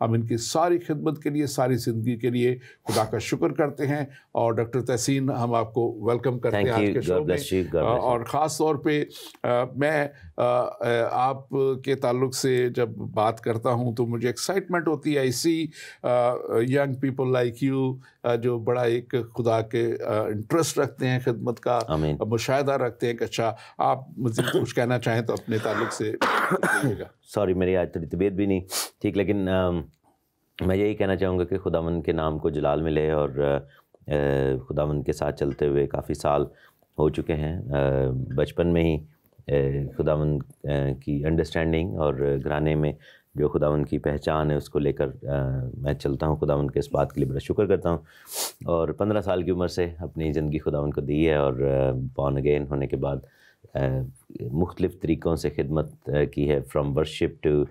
ہم ان کی ساری خدمت کے لیے، ساری زندگی کے لیے خدا کا شکر کرتے ہیں. اور ڈاکٹر تحسین، ہم آپ کو ویلکم کرتے ہیں آج کے شو میں. اور خاص طور پہ میں آپ کے تعلق سے جب بات کرتا ہوں تو مجھے ایکسائٹمنٹ ہوتی ہے. اسی ینگ پیپل لائک یو جو بڑا ایک خدا کے انٹرسٹ رکھتے ہیں، خدمت کا مشاہدہ رکھتے ہیں. کہ اچھا آپ مزید کچھ کہنا چاہیں تو اپنے تعلق سے کہیے گا. سوری، میری آج تھوڑی طبیعت بھی نہیں ٹھیک، لیکن میں یہی کہنا چاہوں گا کہ خداوند کے نام کو جلال ملے. اور خداوند کے ساتھ چلتے ہوئے کافی سال ہو چکے ہیں. بچپن میں ہی خداوند کی انڈرسٹینڈنگ اور گھرانے میں جو خداوند کی پہچان ہے اس کو لے کر میں چلتا ہوں. خداوند کے اس بات کے لیے بڑا شکر کرتا ہوں. اور 15 سال کی عمر سے اپنی زندگی خداوند کو دی ہے. اور بورن اگین ہونے کے بعد مختلف طریقوں سے خدمت کی ہے، from worship to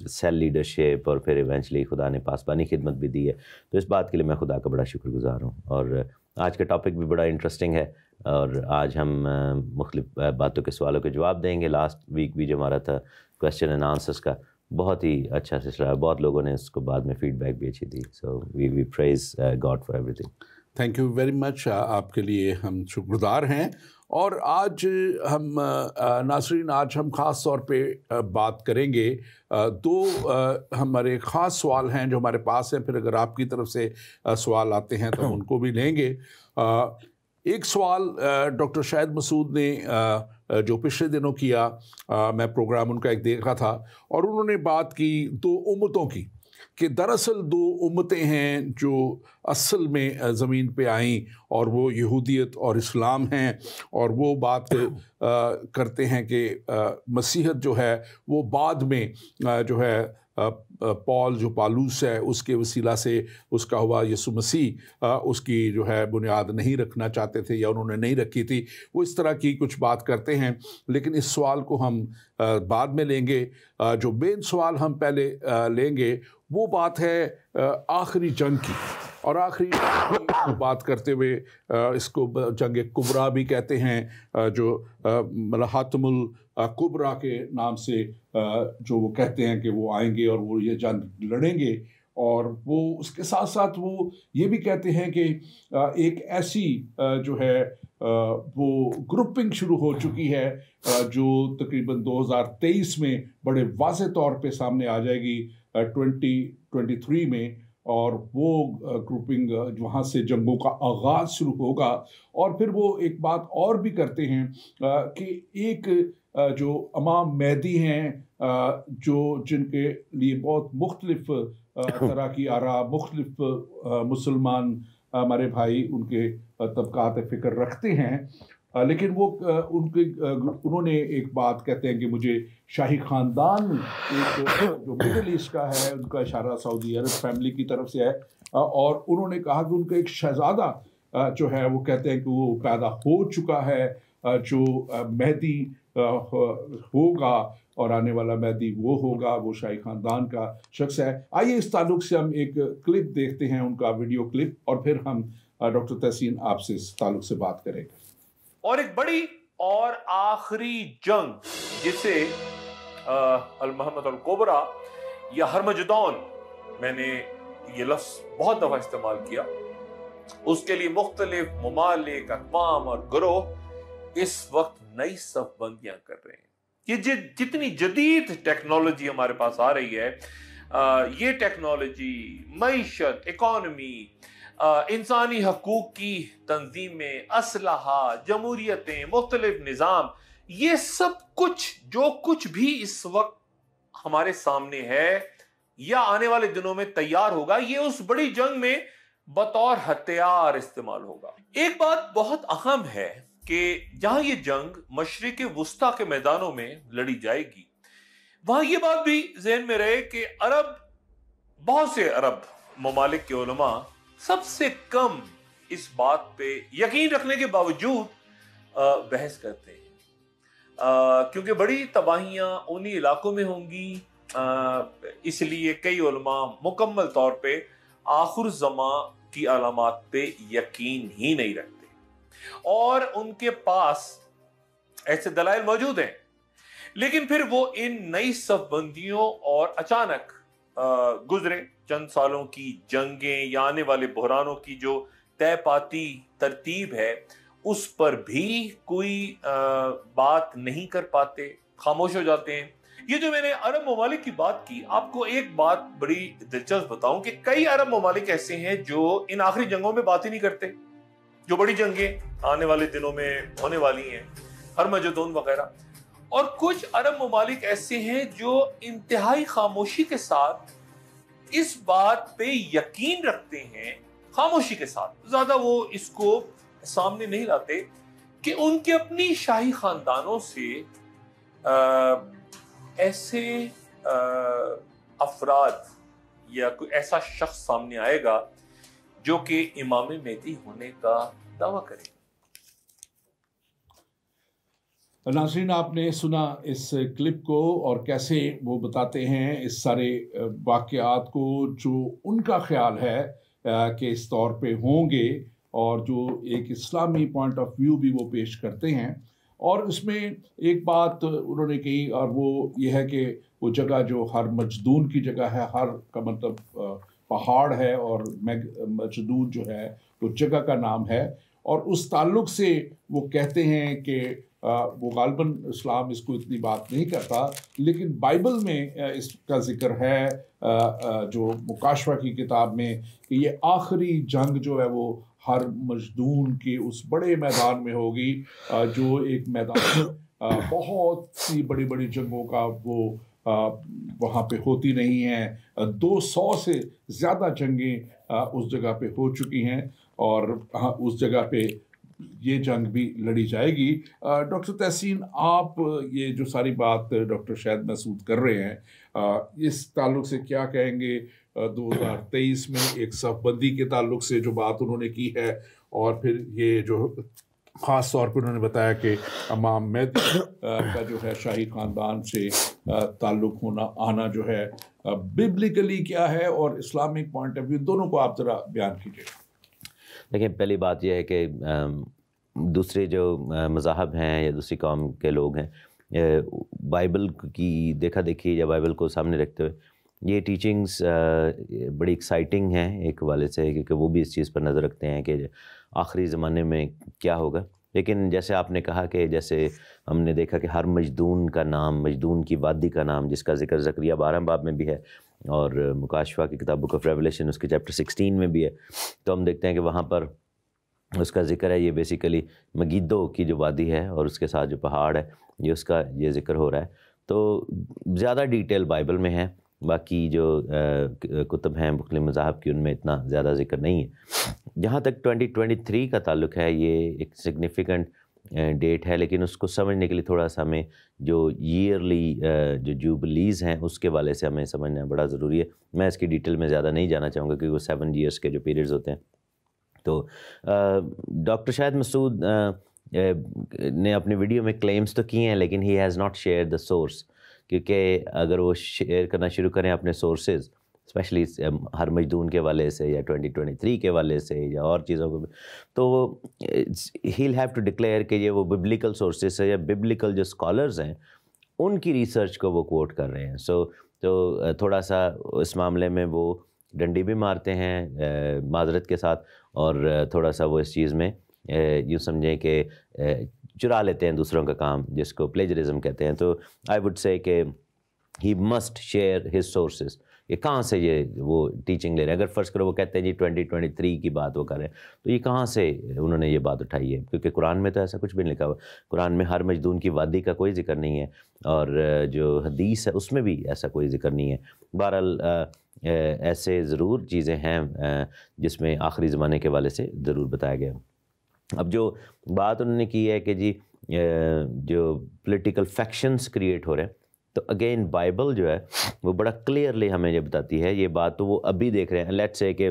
self leadership, اور پھر ایونچولی خدا نے پاسبانی خدمت بھی دی ہے. تو اس بات کے لیے میں خدا کا بڑا شکر گزار ہوں. اور آج کا ٹاپک بھی بڑا انٹرسٹنگ ہے، اور آج ہم مختلف باتوں کے سوالوں کے جواب دیں گے. لاسٹ ویک بھی جو ہمارا تھا کویسچن اینڈ آنسرس کا، بہت ہی اچھا سلسلہ ہے. بہت لوگوں نے اس کو بعد میں فیڈ بیک بھی اچھی دی. So we praise God for everything. Thank you very much. آپ کے لیے ہم شکر گزار ہیں. اور آج ہم ناظرین، آج ہم خاص طور پہ بات کریں گے. دو ہمارے خاص سوال ہیں جو ہمارے پاس ہیں، پھر اگر آپ کی طرف سے سوال آتے ہیں تو ہم ان کو بھی لیں گے. ایک سوال ڈاکٹر شاہد مسعود نے جو پچھلے دنوں کیا، میں پروگرام ان کا ایک دیکھ رہا تھا، اور انہوں نے بات کی 2 امتوں کی، کہ دراصل 2 امتیں ہیں جو اصل میں زمین پہ آئیں، اور وہ یہودیت اور اسلام ہیں. اور وہ بات کرتے ہیں کہ مسیحیت جو ہے وہ بعد میں جو ہے پال جو پالوس ہے اس کے وسیلہ سے اس کا ہوا. یسوع مسیح اس کی جو ہے بنیاد نہیں رکھنا چاہتے تھے، یا انہوں نے نہیں رکھی تھی. وہ اس طرح کی کچھ بات کرتے ہیں. لیکن اس سوال کو ہم بعد میں لیں گے. جو مین سوال ہم پہلے لیں گے وہ بات ہے آخری جنگ کی. اور آخری بات کرتے ہوئے اس کو جنگ کبریٰ بھی کہتے ہیں، جو حاتم الکبریٰ کے نام سے جو وہ کہتے ہیں کہ وہ آئیں گے اور وہ یہ جنگ لڑیں گے. اور وہ اس کے ساتھ ساتھ وہ یہ بھی کہتے ہیں کہ ایک ایسی جو ہے وہ گروپنگ شروع ہو چکی ہے جو تقریباً 2023 میں بڑے واضح طور پہ سامنے آ جائے گی 2023 میں. اور وہ گروپنگ وہاں سے جنگوں کا آغاز شروع ہوگا. اور پھر وہ ایک بات اور بھی کرتے ہیں کہ ایک جو امام مہدی ہیں جو جن کے لیے بہت مختلف طرح کی آراء، مختلف مسلمان ہمارے بھائی ان کے طبقات فکر رکھتے ہیں، لیکن وہ انہوں نے ایک بات کہتے ہیں کہ مجھے شاہی خاندان ایک جو مڈل ایسٹ کا ہے، ان کا اشارہ سعودی عرب فیملی کی طرف سے ہے. اور انہوں نے کہا کہ ان کا ایک شہزادہ جو ہے وہ کہتے ہیں کہ وہ پیدا ہو چکا ہے، جو مہدی ہوگا، اور آنے والا مہدی وہ ہوگا، وہ شاہی خاندان کا شخص ہے. آئیے اس تعلق سے ہم ایک کلپ دیکھتے ہیں، ان کا ویڈیو کلپ، اور پھر ہم ڈاکٹر تحسین آپ سے اس تعلق سے بات کریں گے. اور ایک بڑی اور آخری جنگ جسے المحمد الکبریٰ یا ہرمجدون، میں نے یہ لفظ بہت دفعہ استعمال کیا، اس کے لیے مختلف ممالک، اقوام اور گروہ اس وقت نئی صف بندیاں کر رہے ہیں. یہ جتنی جدید ٹیکنالوجی ہمارے پاس آ رہی ہے، یہ ٹیکنالوجی، معیشت، اکانومی، انسانی حقوق کی تنظیمیں، اسلحہ، جمہوریتیں، مختلف نظام، یہ سب کچھ جو کچھ بھی اس وقت ہمارے سامنے ہے یا آنے والے دنوں میں تیار ہوگا، یہ اس بڑی جنگ میں بطور ہتھیار استعمال ہوگا. ایک بات بہت اہم ہے کہ جہاں یہ جنگ مشرق وسطیٰ کے میدانوں میں لڑی جائے گی، وہاں یہ بات بھی ذہن میں رہے کہ بہت سے عرب ممالک کے علماء سب سے کم اس بات پہ یقین رکھنے کے باوجود بحث کرتے ہیں، کیونکہ بڑی تباہیاں انہی علاقوں میں ہوں گی. اس لیے کئی علماء مکمل طور پہ آخر زمان کی علامات پہ یقین ہی نہیں رکھتے، اور ان کے پاس ایسے دلائل موجود ہیں، لیکن پھر وہ ان نئی صف بندیوں اور اچانک گزرے چند سالوں کی جنگیں یا آنے والے بحرانوں کی جو طے پاتی ترتیب ہے اس پر بھی کوئی بات نہیں کر پاتے، خاموش ہو جاتے ہیں۔ یہ جو میں نے عرب ممالک کی بات کی، آپ کو ایک بات بڑی دلچسپ بتاؤں کہ کئی عرب ممالک ایسے ہیں جو ان آخری جنگوں میں بات ہی نہیں کرتے، جو بڑی جنگیں آنے والے دنوں میں ہونے والی ہیں، ہرمجدون وغیرہ، اور کچھ عرب ممالک ایسے ہیں جو انتہائی خاموشی کے ساتھ اس بات پہ یقین رکھتے ہیں، خاموشی کے ساتھ، زیادہ وہ اس کو سامنے نہیں لاتے کہ ان کے اپنی شاہی خاندانوں سے ایسے افراد یا کوئی ایسا شخص سامنے آئے گا جو کہ امام مہدی ہونے کا دعویٰ کرے۔ ناظرین، آپ نے سنا اس کلپ کو اور کیسے وہ بتاتے ہیں اس سارے واقعات کو جو ان کا خیال ہے کہ اس طور پہ ہوں گے، اور جو ایک اسلامی پوائنٹ آف ویو بھی وہ پیش کرتے ہیں۔ اور اس میں ایک بات انہوں نے کہی، اور وہ یہ ہے کہ وہ جگہ جو ہر مجدون کی جگہ ہے، ہر کا مطلب پہاڑ ہے، اور مجدون جو ہے وہ جگہ کا نام ہے، اور اس تعلق سے وہ کہتے ہیں کہ وہ غالباً اسلام اس کو اتنی بات نہیں کرتا، لیکن بائبل میں اس کا ذکر ہے جو مکاشفہ کی کتاب میں، کہ یہ آخری جنگ جو ہے وہ ہر مجدون کے اس بڑے میدان میں ہوگی، جو ایک میدان بہت سی بڑی بڑی جنگوں کا وہ وہاں پہ ہوتی نہیں ہیں، 200 سے زیادہ جنگیں اس جگہ پہ ہو چکی ہیں، اور اس جگہ پہ یہ جنگ بھی لڑی جائے گی۔ ڈاکٹر تحسین، آپ یہ جو ساری بات ڈاکٹر شاہد مسعود کر رہے ہیں، اس تعلق سے کیا کہیں گے؟ 2023 میں ایک صف بندی کے تعلق سے جو بات انہوں نے کی ہے، اور پھر یہ جو خاص طور پر انہوں نے بتایا کہ امام مہدی کا جو ہے شاہی خاندان سے تعلق ہونا آنا جو ہے ببلیکلی کیا ہے اور اسلامک پوائنٹ آف ویو، دونوں کو آپ ذرا بیان کیجیے۔ دیکھیں، پہلی بات یہ ہے کہ دوسرے جو مذاہب ہیں یا دوسری قوم کے لوگ ہیں، بائبل کی دیکھا دیکھی یا بائبل کو سامنے رکھتے ہوئے یہ ٹیچنگز بڑی ایکسائٹنگ ہیں ایک حوالے سے، کیونکہ وہ بھی اس چیز پر نظر رکھتے ہیں کہ آخری زمانے میں کیا ہوگا۔ لیکن جیسے آپ نے کہا کہ جیسے ہم نے دیکھا کہ ہر مجدون کا نام، مجدون کی وادی کا نام، جس کا ذکر زکریا 12 باب میں بھی ہے، اور مکاشفہ کی کتاب بک آف ریولیشن اس کے چیپٹر 16 میں بھی ہے، تو ہم دیکھتے ہیں کہ وہاں پر اس کا ذکر ہے۔ یہ بیسیکلی مگیدو کی جو وادی ہے اور اس کے ساتھ جو پہاڑ ہے، یہ اس کا یہ ذکر ہو رہا ہے۔ تو زیادہ ڈیٹیل بائبل میں ہے، باقی جو کتب ہیں مختلف مذاہب کی ان میں اتنا زیادہ ذکر نہیں ہے۔ جہاں تک 2023 کا تعلق ہے، یہ ایک سگنیفیکنٹ ڈیٹ ہے، لیکن اس کو سمجھنے کے لیے تھوڑا سا ہمیں جو ایئرلی جو جوبلیز ہیں اس کے والے سے ہمیں سمجھنا بڑا ضروری ہے۔ میں اس کی ڈیٹیل میں زیادہ نہیں جانا چاہوں گا، کیونکہ وہ 7 ایئرس کے جو پیریڈز ہوتے ہیں۔ تو ڈاکٹر شاہد مسعود نے اپنی ویڈیو میں کلیمز تو کیے ہیں، لیکن he has not share the source, کیونکہ اگر وہ شیئر کرنا شروع کریں اپنے سورسز، اسپیشلی ہر مجدون کے والے سے یا 2023 کے والے سے یا اور چیزوں کو، تو وہ ہیل ہیو ٹو ڈکلیئر کہ یہ وہ ببلیکل سورسز ہے یا ببلیکل جو اسکالرز ہیں ان کی ریسرچ کو وہ کوٹ کر رہے ہیں۔ تو تھوڑا سا اس معاملے میں وہ ڈنڈی بھی مارتے ہیں معذرت کے ساتھ، اور تھوڑا سا وہ اس چیز میں یوں سمجھیں کہ چرا لیتے ہیں دوسروں کا کام، جس کو پلیجرزم کہتے ہیں۔ تو آئی وڈ سے کہ he must share his sources, یہ کہاں سے یہ وہ ٹیچنگ لے رہے ہیں۔ اگر فرض کرو وہ کہتے ہیں جی 2023 کی بات وہ کر رہے ہیں، تو یہ کہاں سے انہوں نے یہ بات اٹھائی ہے؟ کیونکہ قرآن میں تو ایسا کچھ بھی نہیں لکھا ہوا، قرآن میں ہر مجدون کی وادی کا کوئی ذکر نہیں ہے، اور جو حدیث ہے اس میں بھی ایسا کوئی ذکر نہیں ہے۔ بہرحال ایسے ضرور چیزیں ہیں جس میں آخری زمانے کے والے سے ضرور بتایا گیا۔ اب جو بات انہوں نے کی ہے کہ جی جو پولیٹیکل فیکشنز کریٹ ہو رہے ہیں، تو اگین بائبل جو ہے وہ بڑا کلیئرلی ہمیں یہ بتاتی ہے، یہ بات تو وہ ابھی دیکھ رہے ہیں۔ لیٹس سے کہ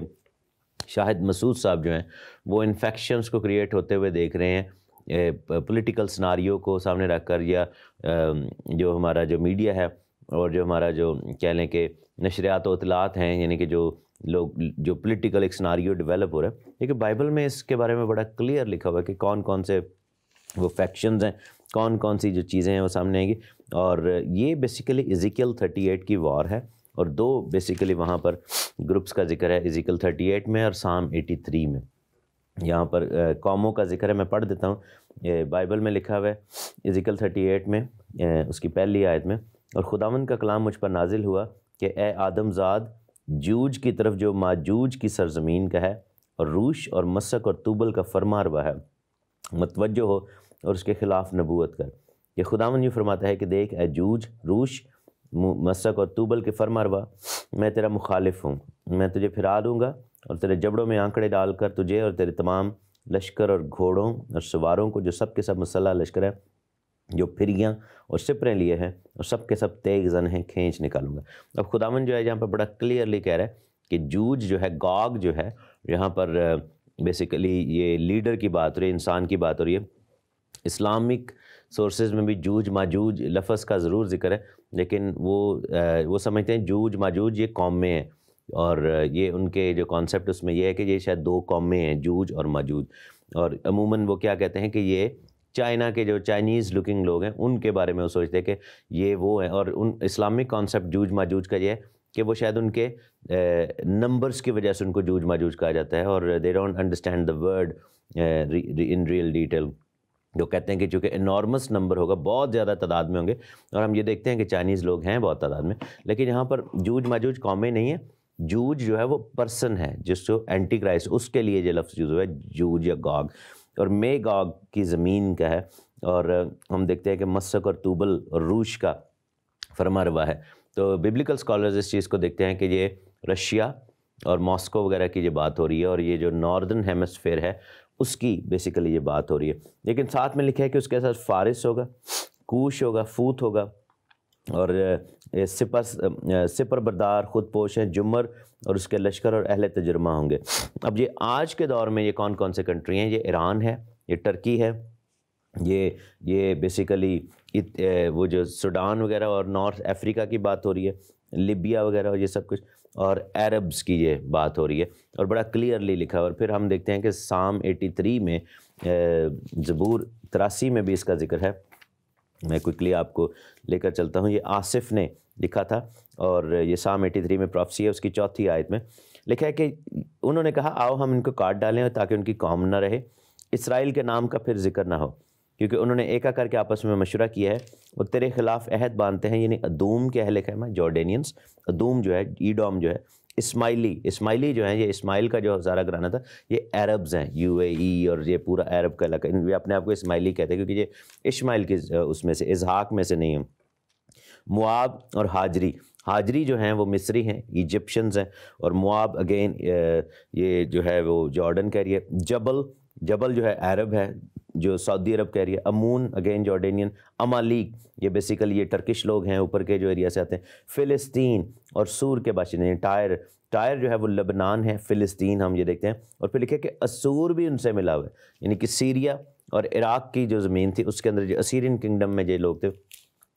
شاہد مسعود صاحب جو ہیں وہ ان فیکشنز کو کریٹ ہوتے ہوئے دیکھ رہے ہیں پولیٹیکل سناریو کو سامنے رکھ کر، یا جو ہمارا جو میڈیا ہے اور جو ہمارا جو کہہ لیں کہ نشریات و اطلاعات ہیں، یعنی کہ جو لوگ جو پولیٹیکل ایک سناریو ڈیولپ ہو رہا ہے، لیکن بائبل میں اس کے بارے میں بڑا کلیئر لکھا ہوا ہے کہ کون کون سے وہ فیکشنز ہیں، کون کون سی جو چیزیں ہیں وہ سامنے آئیں گی۔ اور یہ بیسیکلی ایزیکیل 38 کی وار ہے، اور 2 بیسیکلی وہاں پر گروپس کا ذکر ہے ایزیکل 38 میں اور سام 83 میں. یہاں پر قوموں کا ذکر ہے, میں پڑھ دیتا ہوں. یہ بائبل میں لکھا ہوا ہے ایزیکل 38 میں اس کی پہلی آیت میں, اور خداوند کا کلام مجھ پر نازل ہوا کہ اے آدم زاد, جوج کی طرف جو ماجوج کی سرزمین کا ہے اور روش اور مسک اور توبل کا فرما روا ہے, متوجہ ہو اور اس کے خلاف نبوت کر. یہ خداوند یہ فرماتا ہے کہ دیکھ اے جوج, روش, مسک اور توبل کے فرما روا, میں تیرا مخالف ہوں. میں تجھے پھرا دوں گا اور تیرے جبڑوں میں آنکڑے ڈال کر تجھے اور تیرے تمام لشکر اور گھوڑوں اور سواروں کو جو سب کے سب مسلح لشکر ہے, جو پھریاں اور سپریں لیے ہیں اور سب کے سب تیز زن ہیں, کھینچ نکالوں گا. اب خداوند جو ہے یہاں پر بڑا کلیئرلی کہہ رہا ہے کہ جوج جو ہے, گاگ جو ہے, یہاں پر بیسیکلی یہ لیڈر کی بات ہو رہی ہے, انسان کی بات ہو رہی ہے. اسلامک سورسز میں بھی جوج ماجوج لفظ کا ضرور ذکر ہے, لیکن وہ سمجھتے ہیں جوج ماجوج یہ قومیں ہیں, اور یہ ان کے جو کانسیپٹ اس میں یہ ہے کہ یہ شاید 2 قومیں ہیں, جوج اور ماجوج. اور عموماً وہ کیا کہتے ہیں کہ یہ چائنا کے جو چائنیز لکنگ لوگ ہیں ان کے بارے میں وہ سوچتے ہیں کہ یہ وہ ہیں. اور ان اسلامک کانسیپٹ جوج ماجوج کا یہ ہے کہ وہ شاید ان کے نمبرز کی وجہ سے ان کو جوج ماجوج کہا جاتا ہے, اور they don't understand the word in real detail. جو کہتے ہیں کہ چونکہ انارمس نمبر ہوگا, بہت زیادہ تعداد میں ہوں گے, اور ہم یہ دیکھتے ہیں کہ چائنیز لوگ ہیں بہت تعداد میں, لیکن یہاں پر جوج ماجوج قومیں نہیں ہیں. جوج جو ہے وہ پرسن ہے, جس کو اینٹی کرائسٹ, اس کے لیے یہ لفظ یوز ہوا ہے جوج یا گاگ. اور مے گاگ کی زمین کا ہے, اور ہم دیکھتے ہیں کہ مسک اور توبل اور روش کا فرما روا ہے. تو بیبلیکل اسکالرز اس چیز کو دیکھتے ہیں کہ یہ رشیا اور ماسکو وغیرہ کی جو بات ہو رہی ہے, اور یہ جو ناردرن ہیمسفیئر ہے اس کی بیسیکلی یہ بات ہو رہی ہے. لیکن ساتھ میں لکھا ہے کہ اس کے ساتھ فارس ہوگا, کوش ہوگا, فوت ہوگا, اور سپر بردار خود پوش ہیں, جمر اور اس کے لشکر اور اہل تجربہ ہوں گے. اب یہ آج کے دور میں یہ کون کون سے کنٹری ہیں؟ یہ ایران ہے, یہ ٹرکی ہے, یہ بیسیکلی وہ جو سوڈان وغیرہ اور نارتھ افریقہ کی بات ہو رہی ہے, لیبیا وغیرہ, اور یہ سب کچھ, اور عربز کی یہ بات ہو رہی ہے, اور بڑا کلیئرلی لکھا. اور پھر ہم دیکھتے ہیں کہ سام 83 میں, زبور 83 میں بھی اس کا ذکر ہے. میں کوئکلی آپ کو لے کر چلتا ہوں. یہ آصف نے لکھا تھا, اور یہ سام 83 میں پروفیسی ہے, اس کی 4تھی آیت میں لکھا ہے کہ انہوں نے کہا آؤ ہم ان کو کاٹ ڈالیں تاکہ ان کی قوم نہ رہے, اسرائیل کے نام کا پھر ذکر نہ ہو, کیونکہ انہوں نے ایکا کر کے آپس میں مشورہ کیا ہے, وہ تیرے خلاف عہد باندھتے ہیں. یعنی ادوم کے اہل خیمہ جارڈینینس, ادوم جو ہے, ایڈوم جو ہے, اسماعیلی جو ہیں, یہ اسماعیل کا جو ہزارہ گھرانہ تھا, یہ عربز ہیں, UAE اور یہ پورا عرب کا علاقہ, یہ اپنے آپ کو اسماعیلی کہتے ہیں کیونکہ یہ اسماعیل کی اس میں سے, اسحاق میں سے نہیں ہیں. مواب اور ہاجری جو ہیں وہ مصری ہیں, ایجپشنز ہیں, اور مواب اگین یہ جو ہے وہ جارڈن کا ایریا. جبل جو ہے عرب ہے, جو سعودی عرب کا ایریا. امون اگین جارڈینین. امالیک یہ بیسیکلی یہ ٹرکش لوگ ہیں, اوپر کے جو ایریا سے آتے ہیں. فلسطین اور سور کے باشندے ہیں. ٹائر جو ہے وہ لبنان ہے, فلسطین ہم یہ دیکھتے ہیں. اور پھر لکھے کہ اسور بھی ان سے ملا ہوا ہے, یعنی کہ سیریا اور عراق کی جو زمین تھی اس کے اندر جو اسیرین کنگڈم میں جو لوگ تھے.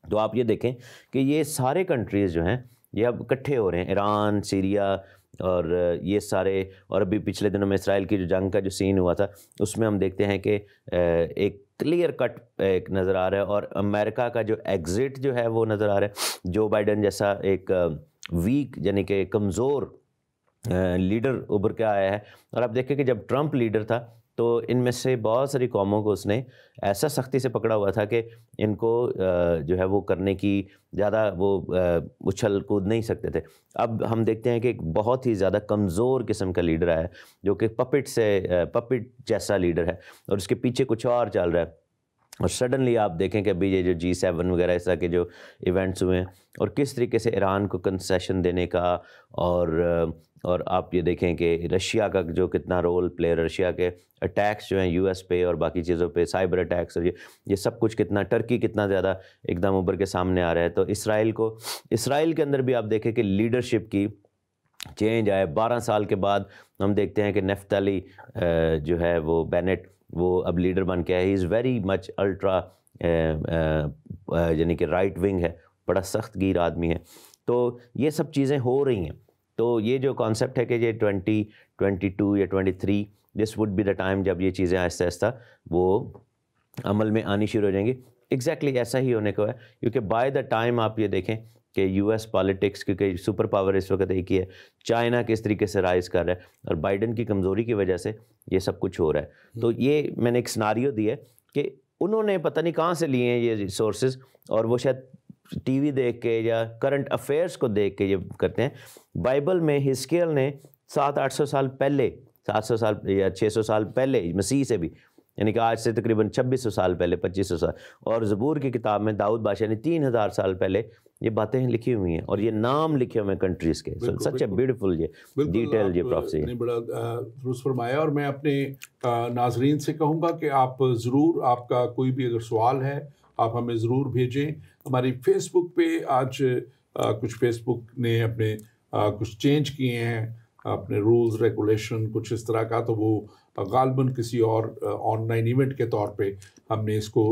تو آپ یہ دیکھیں کہ یہ سارے کنٹریز جو ہیں یہ اب اکٹھے ہو رہے ہیں, ایران, سیریا اور یہ سارے. اور ابھی پچھلے دنوں میں اسرائیل کی جو جنگ کا جو سین ہوا تھا اس میں ہم دیکھتے ہیں کہ ایک کلیئر کٹ ایک نظر آ رہا ہے, اور امریکہ کا جو ایگزٹ جو ہے وہ نظر آ رہا ہے. جو بائیڈن جیسا ایک ویک یعنی کہ کمزور لیڈر ابھر کے آیا ہے. اور آپ دیکھیں کہ جب ٹرمپ لیڈر تھا تو ان میں سے بہت ساری قوموں کو اس نے ایسا سختی سے پکڑا ہوا تھا کہ ان کو جو ہے وہ کرنے کی زیادہ وہ اچھل کود نہیں سکتے تھے. اب ہم دیکھتے ہیں کہ ایک بہت ہی زیادہ کمزور قسم کا لیڈر آیا ہے, جو کہ پپٹ جیسا لیڈر ہے, اور اس کے پیچھے کچھ اور چل رہا ہے. اور سڈنلی آپ دیکھیں کہ ابھی یہ جو G7 وغیرہ ایسا کے جو ایونٹس ہوئے ہیں, اور کس طریقے سے ایران کو کنسیشن دینے کا, اور آپ یہ دیکھیں کہ رشیا کا جو کتنا رول پلے, رشیا کے اٹیکس جو ہیں US پہ اور باقی چیزوں پہ, سائبر اٹیکس, اور یہ سب کچھ کتنا, ٹرکی کتنا زیادہ ایک دم ابھر کے سامنے آ رہا ہے. تو اسرائیل کے اندر بھی آپ دیکھیں کہ لیڈرشپ کی چینج آئے. 12 سال کے بعد ہم دیکھتے ہیں کہ نفتالی جو ہے وہ بینٹ وہ اب لیڈر بن کے ہے. ہی از ویری مچ الٹرا یعنی کہ رائٹ ونگ ہے, بڑا سخت گیر آدمی ہے. تو یہ سب چیزیں ہو رہی ہیں. تو یہ جو کانسیپٹ ہے کہ یہ 2022 یا 23 this would be the time جب یہ چیزیں آہستہ آہستہ وہ عمل میں آنی شروع ہو جائیں گی. ایگزیکٹلی ایسا ہی ہونے کو ہے, کیونکہ بائی دا ٹائم آپ یہ دیکھیں کہ یو ایس پالیٹکس کیونکہ سپر پاور اس وقت ایک ہی ہے، چائنا کس طریقے سے رائز کر رہا ہے اور بائیڈن کی کمزوری کی وجہ سے یہ سب کچھ ہو رہا ہے. تو یہ میں نے ایک سناریو دیا ہے کہ انہوں نے پتہ نہیں کہاں سے لیے ہیں یہ ریسورسز، اور وہ شاید ٹی وی دیکھ کے یا کرنٹ افیئرس کو دیکھ کے یہ کرتے ہیں. بائبل میں ہزقیل نے 700-800 سال پہلے، 700 سال یا 600 سال پہلے مسیح سے بھی، یعنی کہ آج سے تقریباً 2600 سال پہلے، 2500 سال، اور زبور کی کتاب میں داؤد بادشاہ نے 3000 سال پہلے یہ باتیں لکھی ہوئی ہیں، اور یہ نام لکھے ہوئے ہیں کنٹریز کے. سچ اے بیوٹیفل یہ ڈیٹیل یہ پروفیسی ہے. بڑا درست فرمایا. اور میں اپنے ناظرین سے کہوں گا کہ آپ ضرور، آپ کا کوئی بھی اگر سوال ہے آپ ہمیں ضرور بھیجیں. ہماری فیس بک پہ آج کچھ فیس بک نے اپنے کچھ چینج کیے ہیں، اپنے رولز ریگولیشن کچھ اس طرح کا، تو وہ غالباً کسی اور آن لائن ایونٹ کے طور پہ ہم نے اس کو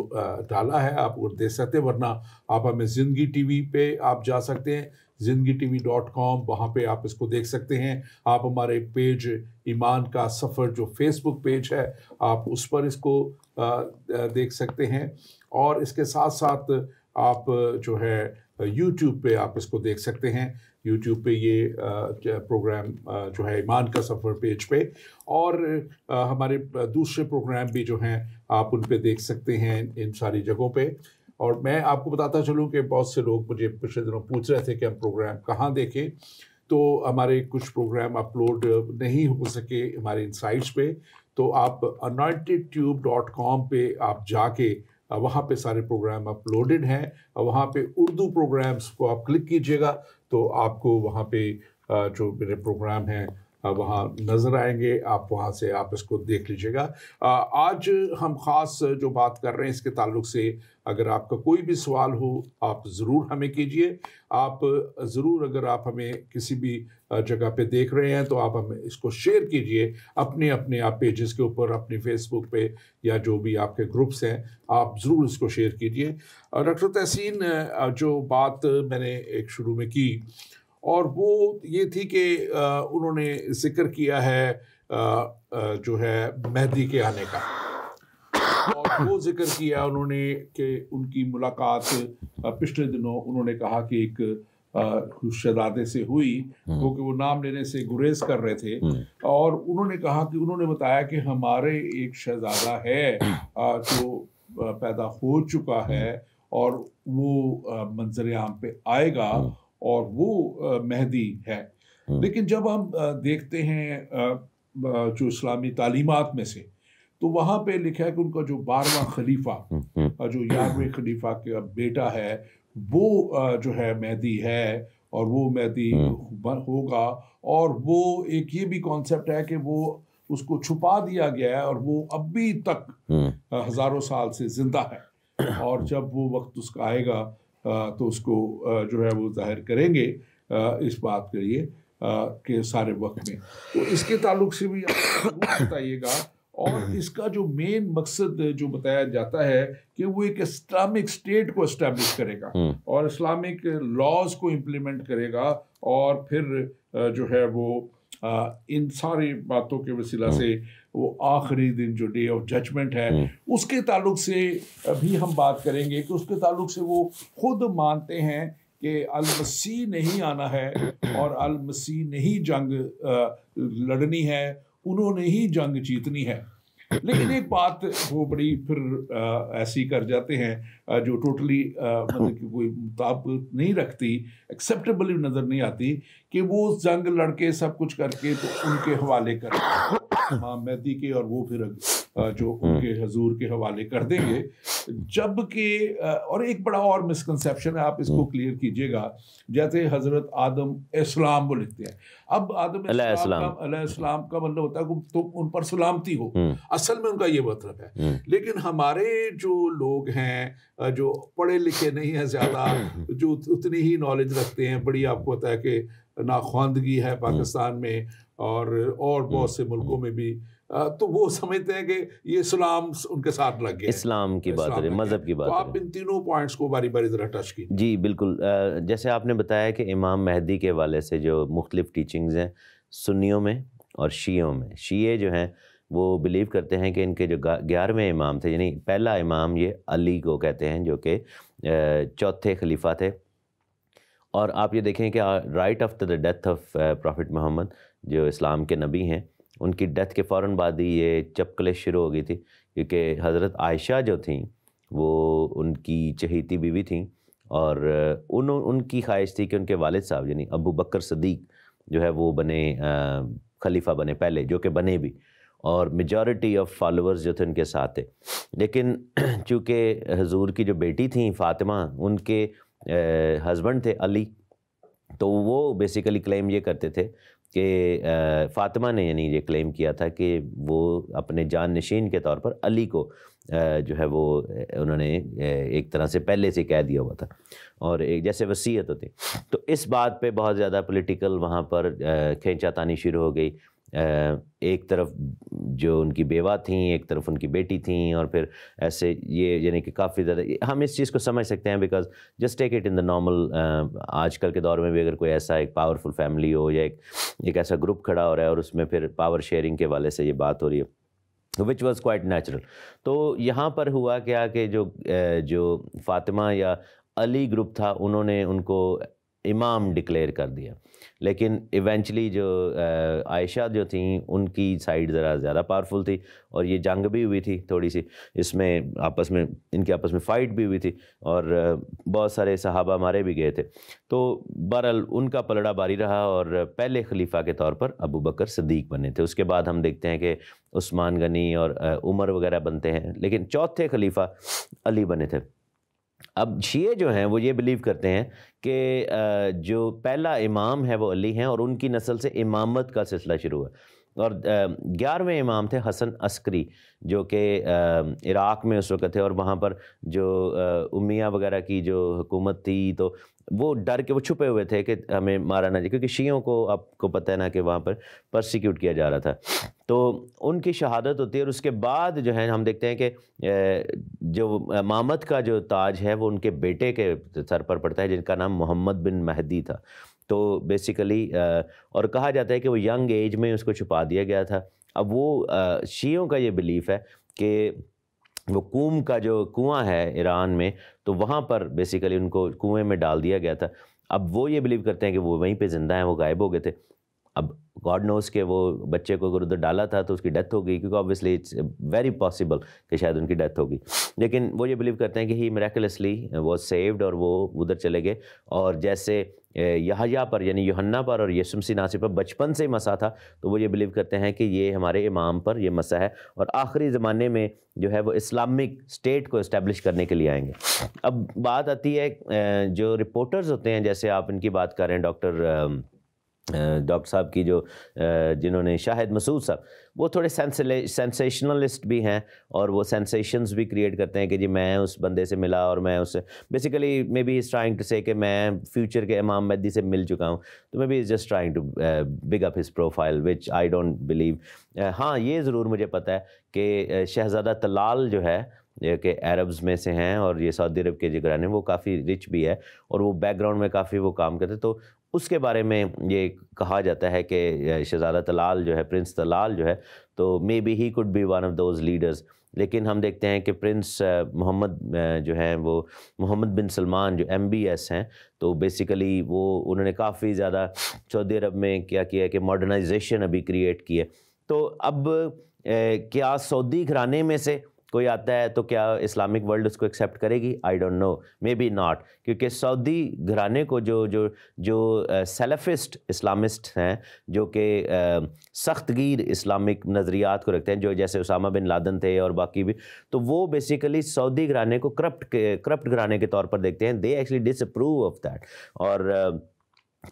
ڈالا ہے. آپ وہ دیکھ سکتے ہیں، ورنہ آپ ہمیں زندگی ٹی وی پہ آپ جا سکتے ہیں، zindagi.tv.com، وہاں پہ آپ اس کو دیکھ سکتے ہیں. آپ ہمارے پیج ایمان کا سفر جو فیس بک پیج ہے، آپ اس پر اس کو دیکھ سکتے ہیں. اور اس کے ساتھ ساتھ آپ جو ہے یوٹیوب پہ آپ اس کو دیکھ سکتے ہیں. یوٹیوب پہ یہ پروگرام جو ہے ایمان کا سفر پیج پہ، اور ہمارے دوسرے پروگرام بھی جو ہیں آپ ان پہ دیکھ سکتے ہیں ان ساری جگہوں پہ. اور میں آپ کو بتاتا چلوں کہ بہت سے لوگ مجھے پچھلے دنوں پوچھ رہے تھے کہ ہم پروگرام کہاں دیکھیں، تو ہمارے کچھ پروگرام اپلوڈ نہیں ہو سکے ہمارے ان سائٹس پہ، تو آپ anointedtube.com پہ آپ جا کے وہاں پہ سارے پروگرام اپلوڈڈ ہیں، وہاں پہ اردو پروگرامز کو آپ کلک کیجئے گا تو آپ کو وہاں پہ جو میرے پروگرام ہیں وہاں نظر آئیں گے. آپ وہاں سے آپ اس کو دیکھ لیجئے گا. آج ہم خاص جو بات کر رہے ہیں اس کے تعلق سے اگر آپ کا کوئی بھی سوال ہو آپ ضرور ہمیں کیجئے. آپ ضرور اگر آپ ہمیں کسی بھی جگہ پہ دیکھ رہے ہیں تو آپ ہمیں اس کو شیئر کیجئے اپنے آپ پیجز کے اوپر، اپنی فیس بک پہ یا جو بھی آپ کے گروپس ہیں، آپ ضرور اس کو شیئر کیجئے. ڈاکٹر تحسین، جو بات میں نے ایک شروع میں کی اور وہ یہ تھی کہ انہوں نے ذکر کیا ہے جو ہے مہدی کے آنے کا، اور وہ ذکر کیا انہوں نے کہ ان کی ملاقات پچھلے دنوں انہوں نے کہا کہ ایک شہزادے سے ہوئی، کیونکہ وہ نام لینے سے گریز کر رہے تھے، اور انہوں نے کہا کہ انہوں نے بتایا کہ ہمارے ایک شہزادہ ہے جو پیدا ہو چکا ہے اور وہ منظر عام پہ آئے گا اور وہ مہدی ہے. لیکن جب ہم دیکھتے ہیں جو اسلامی تعلیمات میں سے، تو وہاں پہ لکھا ہے کہ ان کا جو 12واں خلیفہ، جو 11ویں خلیفہ کا بیٹا ہے، وہ جو ہے مہدی ہے، اور وہ مہدی ہوگا. اور وہ ایک یہ بھی کانسیپٹ ہے کہ وہ اس کو چھپا دیا گیا ہے اور وہ اب بھی تک ہزاروں سال سے زندہ ہے، اور جب وہ وقت اس کا آئے گا تو اس کو جو ہے وہ ظاہر کریں گے اس بات کے لیے کہ سارے وقت میں. تو اس کے تعلق سے بھی آپ بتائیے گا. اور اس کا جو مین مقصد جو بتایا جاتا ہے کہ وہ ایک اسلامک اسٹیٹ کو اسٹیبلش کرے گا اور اسلامک لاز کو امپلیمنٹ کرے گا، اور پھر جو ہے وہ ان ساری باتوں کے وسیلہ سے وہ آخری دن جو ڈے آف ججمنٹ ہے اس کے تعلق سے بھی ہم بات کریں گے کہ اس کے تعلق سے وہ خود مانتے ہیں کہ المسیح نہیں آنا ہے اور المسیح نہیں جنگ لڑنی ہے، انہوں نے ہی جنگ جیتنی ہے. لیکن ایک بات وہ بڑی پھر ایسی کر جاتے ہیں جو ٹوٹلی مطلب کہ کوئی مطابقت نہیں رکھتی، ایکسیپٹیبل نظر نہیں آتی، کہ وہ جنگ لڑ کے سب کچھ کر کے تو ان کے حوالے کر امام مہدی کے، اور وہ پھر جو ان کے حضور کے حوالے کر دیں گے. جبکہ اور ایک بڑا اور مسکنسیپشن ہے، آپ اس کو کلیئر کیجئے گا. جیسے حضرت آدم اسلام وہ لکھتے ہیں، اب آدم علیہ السلام کا مطلب ہوتا ہے کہ تم ان پر سلامتی ہو، اصل میں ان کا یہ مطلب ہے. لیکن ہمارے جو لوگ ہیں جو پڑھے لکھے نہیں ہیں زیادہ، جو اتنی ہی نالج رکھتے ہیں، بڑی آپ کو پتا ہے کہ ناخواندگی ہے پاکستان میں اور بہت سے ملکوں میں بھی، تو وہ سمجھتے ہیں کہ یہ اسلام ان کے ساتھ لگ گیا، اسلام کی بات ہے، مذہب کی بات ہے. تو آپ ان تینوں پوائنٹس کو باری باری ذرا ٹچ کیجیے. جی بالکل. جیسے آپ نے بتایا کہ امام مہدی کے حوالے سے جو مختلف ٹیچنگز ہیں سنیوں میں اور شیعوں میں، شیعہ جو ہیں وہ بلیو کرتے ہیں کہ ان کے جو 11ویں امام تھے، یعنی پہلا امام یہ علی کو کہتے ہیں جو کہ چوتھے خلیفہ تھے، اور آپ یہ دیکھیں کہ right after the death of prophet Muhammad جو اسلام کے نبی ہیں، ان کی ڈیتھ کے فوراً بعد ہی یہ چپکلش شروع ہو گئی تھی، کیونکہ حضرت عائشہ جو تھیں وہ ان کی چہیتی بیوی تھیں، اور ان کی خواہش تھی کہ ان کے والد صاحب یعنی ابو بکر صدیق جو ہے وہ بنے خلیفہ بنے پہلے، جو کہ بنے بھی، اور میجورٹی آف فالوورز جو تھے ان کے ساتھ تھے. لیکن چونکہ حضور کی جو بیٹی تھیں فاطمہ، ان کے ہسبینڈ تھے علی، تو وہ بیسیکلی کلیم یہ کرتے تھے کہ فاطمہ نے یعنی یہ کلیم کیا تھا کہ وہ اپنے جان نشین کے طور پر علی کو جو ہے وہ انہوں نے ایک طرح سے پہلے سے کہہ دیا ہوا تھا، اور ایک جیسے وصیت ہوتی. تو اس بات پہ بہت زیادہ پولیٹیکل وہاں پر کھینچا تانی شروع ہو گئی. ایک طرف جو ان کی بیوہ تھیں، ایک طرف ان کی بیٹی تھیں، اور پھر ایسے یہ یعنی کہ کافی زیادہ ہم اس چیز کو سمجھ سکتے ہیں because just take it in the normal. آج کل کے دور میں بھی اگر کوئی ایسا ایک پاورفل فیملی ہو یا ایک ایسا گروپ کھڑا ہو رہا ہے اور اس میں پھر پاور شیئرنگ کے والے سے یہ بات ہو رہی ہے، وچ واز کوائٹ نیچرل. تو یہاں پر ہوا کیا کہ جو فاطمہ یا علی گروپ تھا انہوں نے ان کو امام ڈکلیئر کر دیا، لیکن ایونچولی جو عائشہ جو تھیں ان کی سائڈ ذرا زیادہ پاورفل تھی، اور یہ جنگ بھی ہوئی تھی تھوڑی سی، اس میں ان کے آپس میں فائٹ بھی ہوئی تھی، اور بہت سارے صحابہ مارے بھی گئے تھے. تو بہرحال ان کا پلڑا باری رہا، اور پہلے خلیفہ کے طور پر ابو بکر صدیق بنے تھے. اس کے بعد ہم دیکھتے ہیں کہ عثمان غنی اور عمر وغیرہ بنتے ہیں، لیکن چوتھے خلیفہ علی بنے تھے. اب شیعہ جو ہیں وہ یہ بلیو کرتے ہیں کہ جو پہلا امام ہے وہ علی ہیں، اور ان کی نسل سے امامت کا سلسلہ شروع ہوا. اور 11ویں امام تھے حسن عسکری، جو کہ عراق میں اس وقت تھے، اور وہاں پر جو امیہ وغیرہ کی جو حکومت تھی تو وہ ڈر کے وہ چھپے ہوئے تھے کہ ہمیں مارا نہ جائے، کیونکہ شیعوں کو آپ کو پتہ ہے نا کہ وہاں پر پرسیکیوٹ کیا جا رہا تھا. تو ان کی شہادت ہوتی ہے، اور اس کے بعد جو ہے ہم دیکھتے ہیں کہ جو امامت کا جو تاج ہے وہ ان کے بیٹے کے سر پر پڑتا ہے، جن کا نام محمد بن مہدی تھا. تو بیسیکلی اور کہا جاتا ہے کہ وہ ینگ ایج میں اس کو چھپا دیا گیا تھا. اب وہ شیعوں کا یہ بلیف ہے کہ وہ قوم کا جو کنواں ہے ایران میں، تو وہاں پر بیسیکلی ان کو کنویں میں ڈال دیا گیا تھا. اب وہ یہ بلیو کرتے ہیں کہ وہ وہیں پہ زندہ ہیں، وہ غائب ہو گئے تھے. اب گاڈ نوز کہ وہ بچے کو اگر ادھر ڈالا تھا تو اس کی ڈیتھ ہو گئی، کیونکہ آبویسلی اٹس ویری پاسبل کہ شاید ان کی ڈیتھ ہوگی. لیکن وہ یہ بلیو کرتے ہیں کہ ہی میریکلسلی واز سیوڈ، اور وہ ادھر چلے گئے. اور جیسے یحییٰ پر یعنی یوحنا پر اور یسوع مسیح ناصر پر بچپن سے ہی مسا تھا، تو وہ یہ بلیو کرتے ہیں کہ یہ ہمارے امام پر یہ مسا ہے، اور آخری زمانے میں جو ہے وہ اسلامک اسٹیٹ کو اسٹیبلش کرنے کے لیے آئیں گے. اب بات آتی ہے جو رپورٹرز ہوتے ہیں، جیسے آپ ان کی بات کر رہے ہیں ڈاکٹر صاحب کی جو جنہوں نے شاہد مسعود صاحب، وہ تھوڑے سینسیشنلسٹ بھی ہیں، اور وہ سینسیشنز بھی کریٹ کرتے ہیں کہ جی میں اس بندے سے ملا، اور میں اس سے basically may be is trying to say کہ میں فیوچر کے امام مہدی سے مل چکا ہوں. تو may be is just trying to big up his profile, which I don't believe. ہاں یہ ضرور مجھے پتہ ہے کہ شہزادہ طلال جو ہے کہ عربز میں سے ہیں، اور یہ سعودی عرب کے جو گھرانے وہ کافی رچ بھی ہے، اور وہ بیک گراؤنڈ میں کافی وہ کام کرتے. تو اس کے بارے میں یہ کہا جاتا ہے کہ شہزادہ طلال جو ہے، پرنس طلال جو ہے، تو may be he could be one of those leaders. لیکن ہم دیکھتے ہیں کہ پرنس محمد جو ہیں وہ محمد بن سلمان جو MBS ہیں، تو بیسیکلی وہ انہوں نے کافی زیادہ سعودی عرب میں کیا ہے کہ ماڈرنائزیشن ابھی کریٹ کی ہے. تو اب کیا سعودی گھرانے میں سے کوئی آتا ہے تو کیا اسلامک ورلڈ اس کو ایکسیپٹ کرے گی؟ I don't know, may be not, کیونکہ سعودی گھرانے کو جو سیلفسٹ اسلامسٹ ہیں، جو کہ سخت گیر اسلامک نظریات کو رکھتے ہیں، جو جیسے اسامہ بن لادن تھے اور باقی بھی، تو وہ بیسیکلی سعودی گھرانے کو کرپٹ گھرانے کے طور پر دیکھتے ہیں. They actually disapprove of that. اور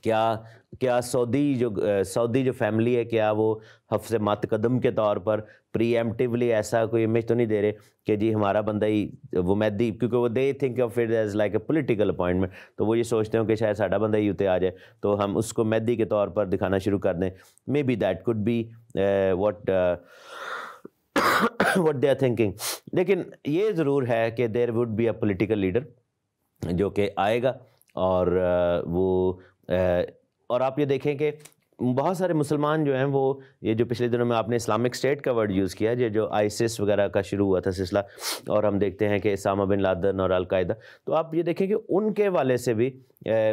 کیا سعودی جو فیملی ہے، کیا وہ حفظ متقدم کے طور پر پری ایمپٹیولی ایسا کوئی امیج تو نہیں دے رہے کہ جی ہمارا بندہ ہی وہ مہدی، کیونکہ وہ they think of it as like a political appointment. تو وہ یہ سوچتے ہوں کہ شاید ساڈا بندہ ہی اتنے آ جائے تو ہم اس کو مہدی کے طور پر دکھانا شروع کر دیں. May be that could be what they are thinking. لیکن یہ ضرور ہے کہ there would be a political leader جو کہ آئے گا، اور وہ اور آپ یہ دیکھیں کہ بہت سارے مسلمان جو ہیں وہ یہ جو پچھلے دنوں میں آپ نے اسلامک اسٹیٹ کا ورڈ یوز کیا، یہ جو آئیسس وغیرہ کا شروع ہوا تھا سلسلہ، اور ہم دیکھتے ہیں کہ اسامہ بن لادن اور القاعدہ، تو آپ یہ دیکھیں کہ ان کے والے سے بھی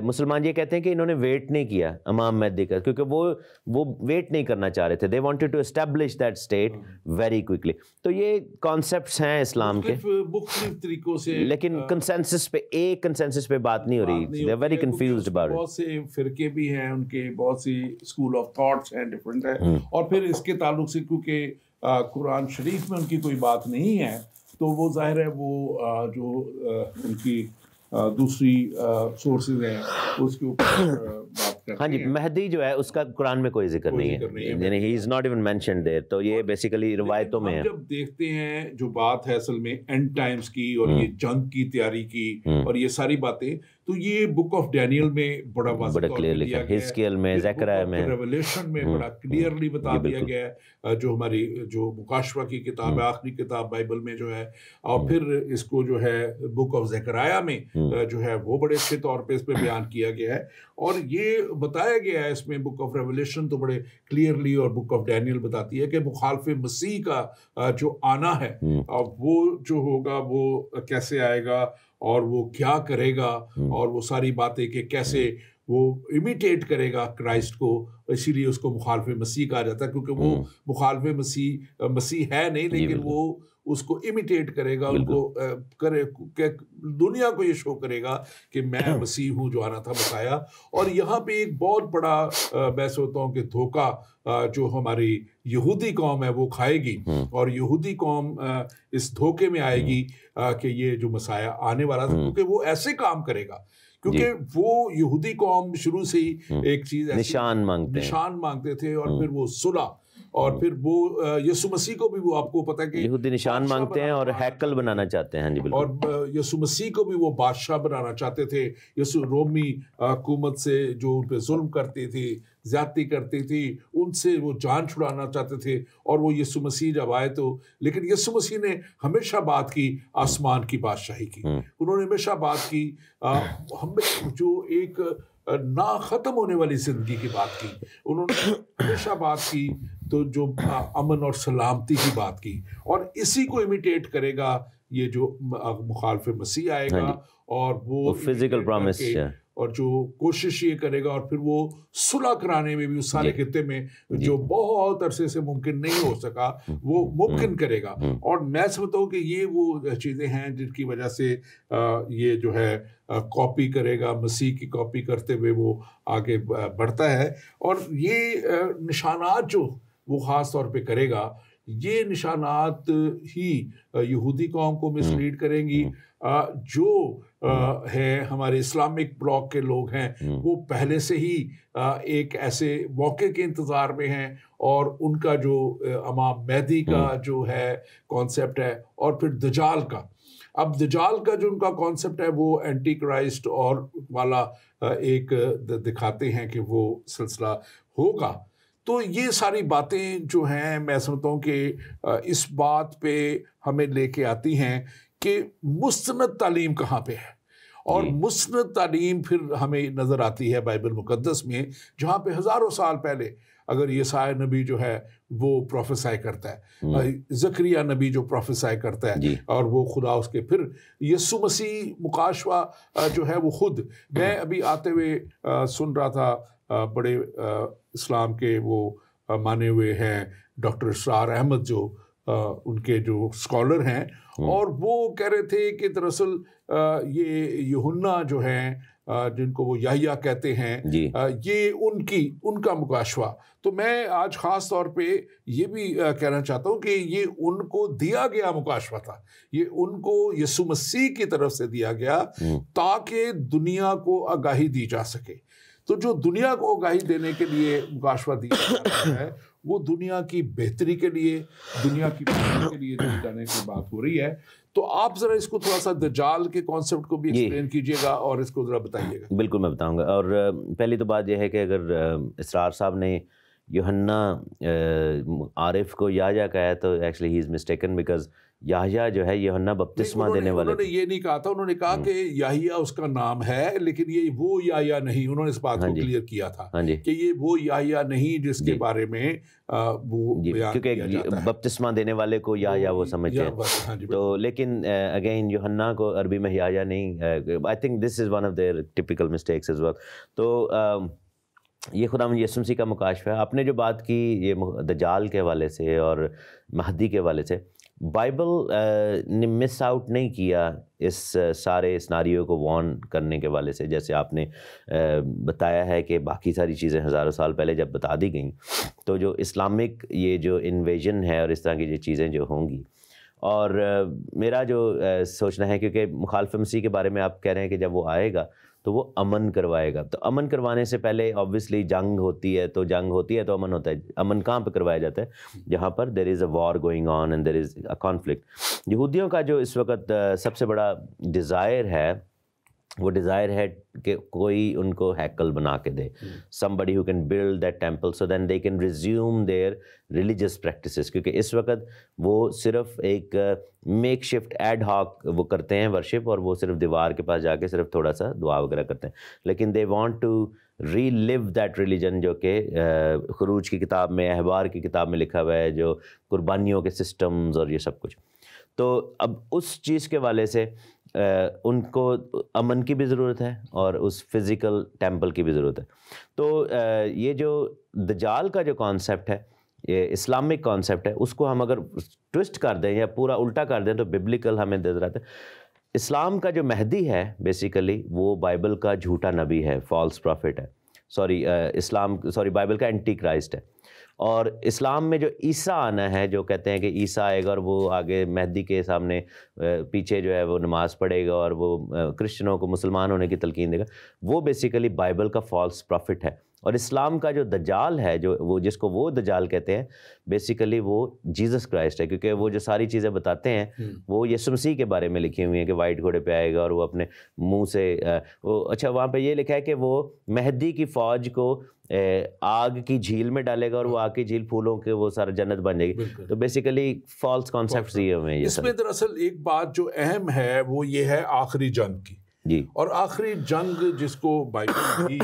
مسلمان یہ کہتے ہیں کہ انہوں نے ویٹ نہیں کیا امام مہدی کا، کیونکہ وہ ویٹ نہیں کرنا چاہ رہے تھے، they wanted to establish that state very quickly. تو یہ کانسیپٹس ہیں اسلام کے مختلف طریقوں سے، لیکن کنسنسس پہ ایک کنسنسس پہ بات نہیں ہو رہی. They are very confused about it. بہت سے فرقے بھی ہیں ان کے، بہت سی اسکول آف تھاٹس ہیں، ڈفرینٹ ہے. اور پھر اس کے تعلق سے کیونکہ قرآن شریف میں ان کی کوئی بات نہیں ہے، تو وہ ظاہر ہے وہ جو ان کی دوسری سورسز ہیں اس کے اوپر بات کرتے ہیں. ہاں جی، مہدی جو ہے اس کا قرآن میں کوئی ذکر نہیں ہے، یعنی ہی از ناٹ ایون مینشنڈ دیر. تو یہ بیسیکلی روایتوں میں ہے. جب دیکھتے ہیں جو بات ہے اصل میں اینڈ ٹائمز کی اور یہ جنگ کی تیاری کی اور یہ ساری باتیں، تو یہ بک آف ڈینیل میں بڑا واضح طور پہ دیا گیا ہے، ہزقیل میں، زکریا میں، ریولیشن میں بڑا کلیئرلی بتا دیا گیا ہے، جو ہماری جو مکاشفہ کی کتاب ہے، آخری کتاب بائبل میں جو ہے، اور پھر اس کو جو ہے بک آف زکریا میں جو ہے وہ بڑے اچھے طور پہ اس پہ بیان کیا گیا ہے. اور یہ بتایا گیا ہے اس میں بک آف ریولیشن تو بڑے کلیئرلی، اور بک آف ڈینیل بتاتی ہے کہ مخالف مسیح کا جو آنا ہے وہ جو ہوگا وہ کیسے آئے گا اور وہ کیا کرے گا، اور وہ ساری باتیں کہ کیسے وہ امیٹیٹ کرے گا کرائسٹ کو. اسی لیے اس کو مخالف مسیح کہا جاتا ہے، کیونکہ وہ مخالف مسیح ہے نہیں، لیکن وہ اس کو امیٹیٹ کرے گا، ان کو کرے کہ دنیا کو یہ شو کرے گا کہ میں مسیح ہوں جو آنا تھا مسیح. اور یہاں پہ ایک بہت بڑا میں سوچتا ہوں کہ دھوکہ جو ہماری یہودی قوم ہے وہ کھائے گی، اور یہودی قوم اس دھوکے میں آئے گی کہ یہ جو مسیح آنے والا تھا، کیونکہ وہ ایسے کام کرے گا، کیونکہ وہ یہودی قوم شروع سے ہی ایک چیز نشان مانگتے تھے، اور پھر وہ صلح، اور پھر وہ یسوع مسیح کو بھی وہ آپ کو پتہ ہے کہ یہودی نشان مانگتے ہیں اور ہیکل بنانا چاہتے ہیں. ہاں جی بالکل. اور یسوع مسیح کو بھی وہ بادشاہ بنانا چاہتے تھے. یسوع رومی حکومت سے جو ان پہ ظلم کرتی تھی، زیادتی کرتی تھی، ان سے وہ جان چھڑانا چاہتے تھے. اور وہ یسوع مسیح جب آئے تو، لیکن یسوع مسیح نے ہمیشہ بات کی آسمان کی بادشاہی کی. انہوں نے ہمیشہ بات کی ہمیں جو ایک نہ ختم ہونے والی زندگی کی بات کی. انہوں نے ہمیشہ بات کی تو جو امن اور سلامتی کی بات کی. اور اسی کو امیٹیٹ کرے گا یہ جو مخالف مسیح آئے گا، اور وہ فزیکل پرامس، اور جو کوشش یہ کرے گا، اور پھر وہ صلح کرانے میں بھی اس سارے خطے میں جو بہت عرصے سے ممکن نہیں ہو سکا وہ ممکن کرے گا. اور میں سمجھتا ہوں کہ یہ وہ چیزیں ہیں جن کی وجہ سے یہ جو ہے کاپی کرے گا، مسیح کی کاپی کرتے ہوئے وہ آگے بڑھتا ہے. اور یہ نشانات جو وہ خاص طور پہ کرے گا، یہ نشانات ہی یہودی قوم کو مس لیڈ کریں گی. جو ہے ہمارے اسلامک بلاک کے لوگ ہیں وہ پہلے سے ہی ایک ایسے موقع کے انتظار میں ہیں، اور ان کا جو امام مہدی کا جو ہے کانسیپٹ ہے، اور پھر دجال کا. اب دجال کا جو ان کا کانسیپٹ ہے وہ اینٹی کرائسٹ اور والا ایک دکھاتے ہیں کہ وہ سلسلہ ہوگا. تو یہ ساری باتیں جو ہیں میں سمجھتا ہوں کہ اس بات پہ ہمیں لے کے آتی ہیں کہ مستند تعلیم کہاں پہ ہے. اور مستند تعلیم پھر ہمیں نظر آتی ہے بائبل مقدس میں، جہاں پہ ہزاروں سال پہلے اگر یسایا نبی جو ہے وہ پروفیسائی کرتا ہے، زکریا نبی جو پروفیسائی کرتا ہے، اور وہ خدا اس کے پھر یسوع مسیح مکاشفہ جو ہے وہ خود. میں ابھی آتے ہوئے سن رہا تھا، بڑے اسلام کے وہ مانے ہوئے ہیں ڈاکٹر اسرار احمد جو ان کے جو اسکالر ہیں، اور وہ کہہ رہے تھے کہ دراصل یہ یوحنا جو ہیں جن کو وہ یحییٰ کہتے ہیں، یہ ان کا مکاشفہ. تو میں آج خاص طور پہ یہ بھی کہنا چاہتا ہوں کہ یہ ان کو دیا گیا مکاشفہ تھا، یہ ان کو یسوع مسیح کی طرف سے دیا گیا تاکہ دنیا کو آگاہی دی جا سکے. تو جو دنیا کو آگاہی دینے کے لیے مکاشفہ دیا جاتا ہے وہ دنیا کی بہتری کے لیے، دنیا کی بہتری کے لیے دیے جانے کی بات ہو رہی ہے. تو آپ ذرا اس کو تھوڑا سا دجال کے کانسیپٹ کو بھی ایکسپلین کیجئے گا اور اس کو ذرا بتائیے گا. بالکل میں بتاؤں گا. اور پہلی تو بات یہ ہے کہ اگر اسرار صاحب نے یوحنا عارف کو یا کہا ہے تو actually he is mistaken, because یحییٰ جو ہے یوحنا بپتسمہ دینے والے، انہوں نے یہ نہیں کہا تھا، انہوں نے کہا کہ یحییٰ اس کا نام ہے لیکن یہ وہ یحییٰ نہیں، انہوں نے اس بات کو کلیئر کیا تھا کہ یہ وہ یحییٰ نہیں جس کے بارے میں وہ بیان کیا جاتا ہے، کیونکہ بپتسمہ دینے والے کو یحییٰ وہ سمجھتے ہیں تو، لیکن اگین یوحنا کو عربی میں یحییٰ نہیں، I think this is one of their typical mistakes as well. تو یہ خداوند یسوع مسیح کا مکاشفہ ہے. آپ نے جو بات کی یہ دجال کے حوالے سے اور مہدی کے حوالے سے، بائبل نے مس آؤٹ نہیں کیا اس سارے سناریو کو وارن کرنے کے حوالے سے، جیسے آپ نے بتایا ہے کہ باقی ساری چیزیں ہزاروں سال پہلے جب بتا دی گئیں، تو جو اسلامک یہ جو انویژن ہے اور اس طرح کی جو چیزیں جو ہوں گی، اور میرا جو سوچنا ہے، کیونکہ مخالف مسیح کے بارے میں آپ کہہ رہے ہیں کہ جب وہ آئے گا تو وہ امن کروائے گا، تو امن کروانے سے پہلے آبویسلی جنگ ہوتی ہے، تو جنگ ہوتی ہے تو امن ہوتا ہے. امن کہاں پہ کروایا جاتا ہے؟ جہاں پر there is a war going on and there is a conflict. یہودیوں کا جو اس وقت سب سے بڑا ڈیزائر ہے، وہ ڈیزائر ہے کہ کوئی ان کو ہیکل بنا کے دے، somebody who can build that temple so then they can resume their religious practices. کیونکہ اس وقت وہ صرف ایک میک شفٹ ایڈ ہاک وہ کرتے ہیں ورشپ، اور وہ صرف دیوار کے پاس جا کے صرف تھوڑا سا دعا وغیرہ کرتے ہیں، لیکن they want to relive that religion، جو کہ خروج کی کتاب میں، احبار کی کتاب میں لکھا ہوا ہے، جو قربانیوں کے سسٹمز اور یہ سب کچھ. تو اب اس چیز کے والے سے ان کو امن کی بھی ضرورت ہے اور اس فزیکل ٹیمپل کی بھی ضرورت ہے. تو یہ جو دجال کا جو کانسیپٹ ہے، یہ اسلامک کانسیپٹ ہے، اس کو ہم اگر ٹوسٹ کر دیں یا پورا الٹا کر دیں تو ببلیکل ہمیں نظر آتا ہے. اسلام کا جو مہدی ہے بیسیکلی وہ بائبل کا جھوٹا نبی ہے، فالس پروفٹ ہے، بائبل کا اینٹی کرائسٹ ہے. اور اسلام میں جو عیسیٰ آنا ہے، جو کہتے ہیں کہ عیسیٰ آئے گا اور وہ آگے مہدی کے سامنے پیچھے جو ہے وہ نماز پڑھے گا اور وہ کرسچنوں کو مسلمان ہونے کی تلقین دے گا، وہ بیسیکلی بائبل کا فالس پروفٹ ہے. اور اسلام کا جو دجال ہے، جو وہ جس کو وہ دجال کہتے ہیں، بیسیکلی وہ جیزس کرائسٹ ہے، کیونکہ وہ جو ساری چیزیں بتاتے ہیں وہ یسوع مسیح کے بارے میں لکھی ہوئی ہیں کہ وائٹ گھوڑے پہ آئے گا اور وہ اپنے منہ سے اچھا وہاں پہ یہ لکھا ہے کہ وہ مہدی کی فوج کو آگ کی جھیل میں ڈالے گا اور وہ آگ کی جھیل پھولوں کے وہ سارا جنت بن جائے گی. تو بیسیکلی فالس کانسیپٹس یہ ہمیں. اس میں دراصل ایک بات جو اہم ہے وہ یہ ہے آخری جنگ کی. جی. اور آخری جنگ جس کو بائبل بھی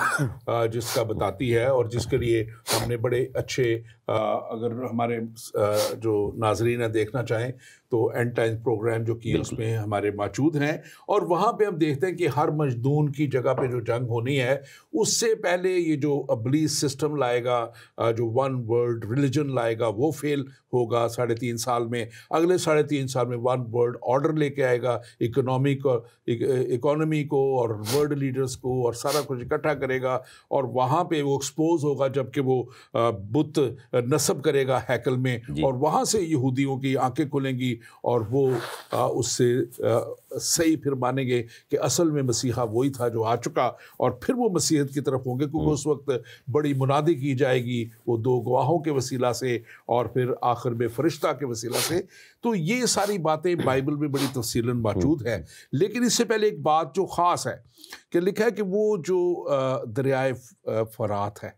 جس کا بتاتی ہے، اور جس کے لیے ہم نے بڑے اچھے، اگر ہمارے جو ناظرین دیکھنا چاہیں تو اینڈ ٹائمز پروگرام جو کہ اس میں ہمارے موجود ہیں، اور وہاں پہ ہم دیکھتے ہیں کہ ہر مجدون کی جگہ پہ جو جنگ ہونی ہے، اس سے پہلے یہ جو ابلیس سسٹم لائے گا، جو ون ورلڈ ریلیجن لائے گا، وہ فیل ہوگا 3.5 سال میں. اگلے 3.5 سال میں ون ورلڈ آرڈر لے کے آئے گا، اکانومی کو اور ورلڈ لیڈرز کو، اور سارا کچھ اکٹھا کرے گا، اور وہاں پہ وہ ایکسپوز ہوگا جب کہ وہ بت نصب کرے گا ہیکل میں، اور وہاں سے یہودیوں کی آنکھیں کھلیں گی اور وہ اس سے صحیح پھر مانیں گے کہ اصل میں مسیحا وہی تھا جو آ چکا، اور پھر وہ مسیحیت کی طرف ہوں گے، کیونکہ اس وقت بڑی منادی کی جائے گی وہ 2 گواہوں کے وسیلہ سے اور پھر آخر میں فرشتہ کے وسیلہ سے. تو یہ ساری باتیں بائبل میں بڑی تفصیلاً موجود ہیں. لیکن اس سے پہلے ایک بات جو خاص ہے کہ لکھا ہے کہ وہ جو دریائے فرات ہے،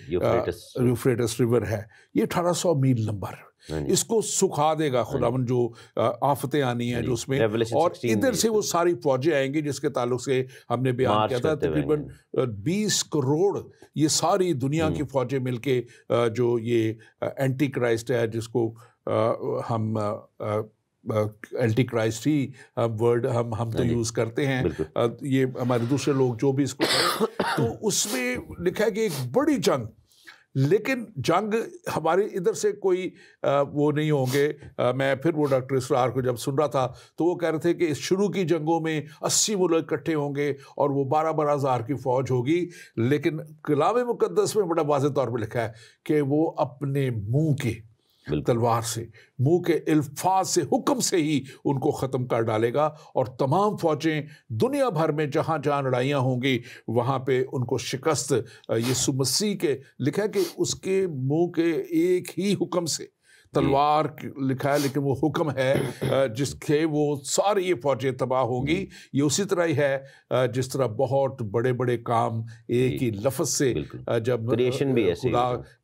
یوفریٹس ریور ہے، یہ 1800 میل لمبا ہے. اس کو سکھا دے گا خداوند، جو آفتیں آنی ہیں جو اس میں، اور ادھر سے وہ ساری فوجیں آئیں گی جس کے تعلق سے ہم نے بیان کیا تھا تقریباً 20 کروڑ یہ ساری دنیا کی فوجیں مل کے جو یہ اینٹی کرائسٹ ہے، جس کو ہم اینٹی کرائسٹ ہی ورڈ ہم تو یوز کرتے ہیں، یہ ہمارے دوسرے لوگ جو بھی اس کو تو اس میں لکھا ہے کہ ایک بڑی جنگ. لیکن جنگ ہمارے ادھر سے کوئی وہ نہیں ہوں گے. میں پھر وہ ڈاکٹر اسرار کو جب سن رہا تھا تو وہ کہہ رہے تھے کہ شروع کی جنگوں میں 80 ملک اکٹھے ہوں گے اور وہ 12 ہزار کی فوج ہوگی. لیکن کلام مقدس میں بڑا واضح طور پہ لکھا ہے کہ وہ اپنے منہ کے تلوار سے، منہ کے الفاظ سے، حکم سے ہی ان کو ختم کر ڈالے گا، اور تمام فوجیں دنیا بھر میں جہاں جہاں لڑائیاں ہوں گی وہاں پہ ان کو شکست یسوع مسیح کے، لکھا ہے کہ اس کے منہ کے ایک ہی حکم سے، تلوار لکھا ہے لیکن وہ حکم ہے جس کے وہ ساری یہ فوجیں تباہ ہوں گی. یہ اسی طرح ہی ہے جس طرح بہت بڑے بڑے کام ایک ہی لفظ سے جب خدا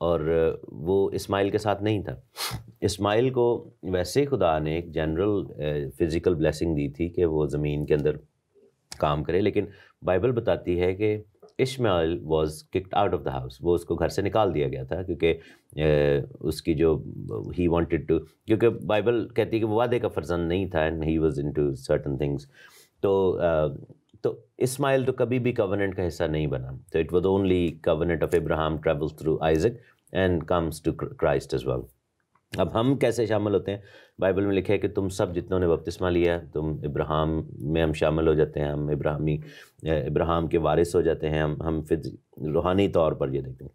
اور وہ اسماعیل کے ساتھ نہیں تھا. اسماعیل کو ویسے خدا نے ایک جنرل فزیکل بلیسنگ دی تھی کہ وہ زمین کے اندر کام کرے, لیکن بائبل بتاتی ہے کہ Ismail was kicked out of the house, وہ اس کو گھر سے نکال دیا گیا تھا کیونکہ اس کی جو ہی وانٹیڈ ٹو, کیونکہ بائبل کہتی ہے کہ وہ وعدے کا فرزند نہیں تھا and he was into certain things. تو اسماعیل تو کبھی بھی کوننٹ کا حصہ نہیں بنا. تو it was only covenant of Abraham travels through Isaac and comes to Christ as well. اب ہم کیسے شامل ہوتے ہیں؟ بائبل میں لکھا ہے کہ تم سب جتنوں نے بپتسمہ لیا تم ابراہم میں ہم شامل ہو جاتے ہیں, ہم ابراہم کے وارث ہو جاتے ہیں, ہم روحانی طور پر یہ دیکھتے ہیں.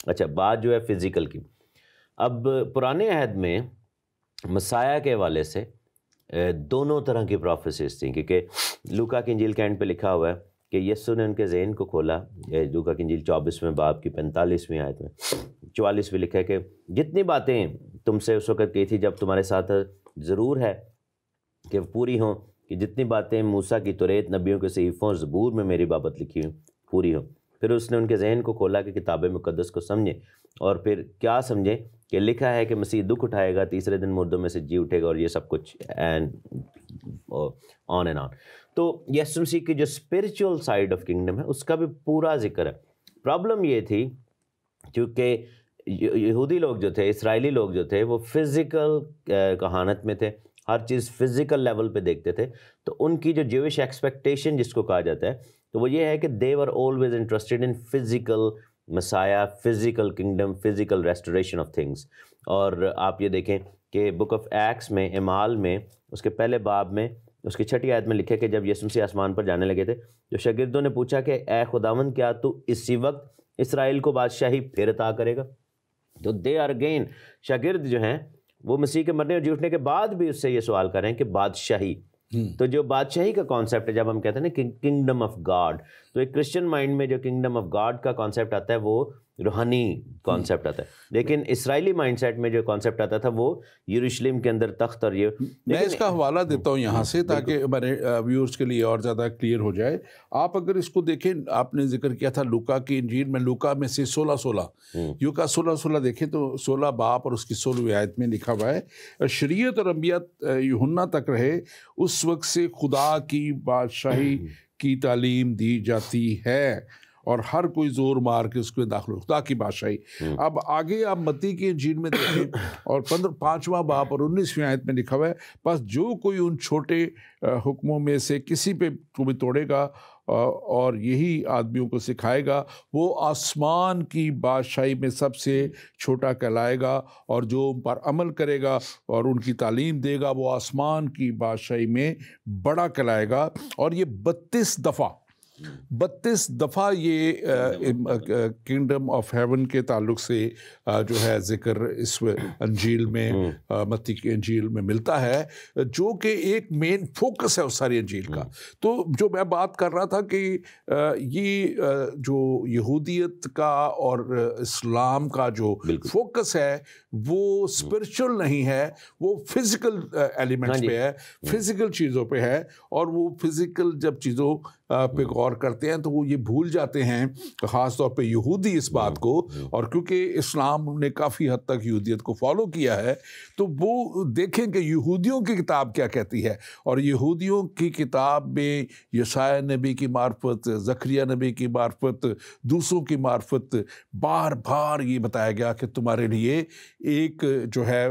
اچھا, بات جو ہے فزیکل کی, اب پرانے عہد میں مسیح کے حوالے سے دونوں طرح کی پروفیسیز تھیں, کیونکہ لوکا کی انجیل کے اینڈ پہ لکھا ہوا ہے کہ یسوع نے ان کے ذہن کو کھولا. لوکا کی انجیل 24ویں باب کی 45ویں آیت میں 44 میں لکھا ہے کہ جتنی باتیں تم سے اس وقت کہی تھی جب تمہارے ساتھ ضرور ہے کہ پوری ہوں, کہ جتنی باتیں موسیٰ کی توریت, نبیوں کے صحیفوں اور زبور میں میری بابت لکھی ہوں پوری ہوں. پھر اس نے ان کے ذہن کو کھولا کہ کتاب مقدس کو سمجھیں, اور پھر کیا سمجھیں کہ لکھا ہے کہ مسیح دکھ اٹھائے گا, تیسرے دن مردوں میں سے جی اٹھے گا, اور یہ سب کچھ اینڈ آن اینڈ آن. تو یسوع مسیح کی جو اسپرچول سائڈ آف کنگڈم ہے اس کا بھی پورا ذکر ہے. پرابلم یہ تھی کیونکہ یہودی لوگ جو تھے, اسرائیلی لوگ جو تھے, وہ فزیکل کہانت میں تھے, ہر چیز فزیکل لیول پہ دیکھتے تھے. تو ان کی جو جوش ایکسپیکٹیشن جس کو کہا جاتا ہے, تو وہ یہ ہے کہ دے were always interested in physical مسیح, physical kingdom, physical restoration of things. اور آپ یہ دیکھیں کہ بک آف ایکس میں, اعمال میں, اس کے پہلے باب میں اس کی 6 آیت میں لکھے کہ جب یسوع مسیح آسمان پر جانے لگے تھے تو شاگردوں نے پوچھا کہ اے خداوند کیا تو اسی وقت اسرائیل کو بادشاہی پھر عطا کرے گا؟ تو دے آر اگین, شاگرد جو ہیں وہ مسیح کے مرنے اور جی اٹھنے کے بعد بھی اس سے یہ سوال کر رہے ہیں کہ بادشاہی. تو جو بادشاہی کا کانسیپٹ ہے, جب ہم کہتے ہیں نا کنگڈم آف گاڈ, تو ایک کرسچن مائنڈ میں جو کنگڈم آف گاڈ کا کانسیپٹ آتا ہے وہ روحانی کانسیپٹ آتا ہے. لیکن اسرائیلی مائنڈ سیٹ میں جو کانسیپٹ آتا تھا وہ یروشلم کے اندر تخت, اور یہ میں اس کا حوالہ دیتا ہوں یہاں سے تاکہ ہمارے ویورز کے لیے اور زیادہ کلیئر ہو جائے. آپ اگر اس کو دیکھیں, آپ نے ذکر کیا تھا لوکا کی انجیل میں, لوکا میں سے 16 یوکا 16 دیکھیں تو 16 باب اور اس کی 16ویں آیت میں لکھا ہوا ہے, شریعت اور انبیاء یوحنا تک رہے اس وقت سے خدا کی بادشاہی کی تعلیم دی جاتی ہے اور ہر کوئی زور مار کے اس میں داخل ہو, خدا کی بادشاہی. اب آگے آپ متی کی انجیل میں دیکھیں اور 5واں باب اور 19ویں آیت میں لکھا ہوا ہے, بس جو کوئی ان چھوٹے حکموں میں سے کسی پہ کو بھی توڑے گا اور یہی آدمیوں کو سکھائے گا وہ آسمان کی بادشاہی میں سب سے چھوٹا کہلائے گا, اور جو ان پر عمل کرے گا اور ان کی تعلیم دے گا وہ آسمان کی بادشاہی میں بڑا کہلائے گا. اور یہ 32 دفعہ یہ کنگڈم آف ہیون کے تعلق سے جو ہے ذکر اس انجیل میں, متی کی انجیل میں ملتا ہے, جو کہ ایک مین فوکس ہے اس ساری انجیل کا. تو جو میں بات کر رہا تھا کہ یہ جو یہودیت کا اور اسلام کا جو فوکس ہے وہ اسپرچل نہیں ہے, وہ فزیکل ایلیمنٹس پہ ہے, فزیکل چیزوں پہ ہے. اور وہ فزیکل جب چیزوں پہ غور کرتے ہیں تو وہ یہ بھول جاتے ہیں, خاص طور پہ یہودی اس بات کو, اور کیونکہ اسلام نے کافی حد تک یہودیت کو فالو کیا ہے تو وہ دیکھیں کہ یہودیوں کی کتاب کیا کہتی ہے. اور یہودیوں کی کتاب میں یسایا نبی کی معرفت, زکریا نبی کی معرفت, دوسروں کی معرفت, بار بار یہ بتایا گیا کہ تمہارے لیے ایک جو ہے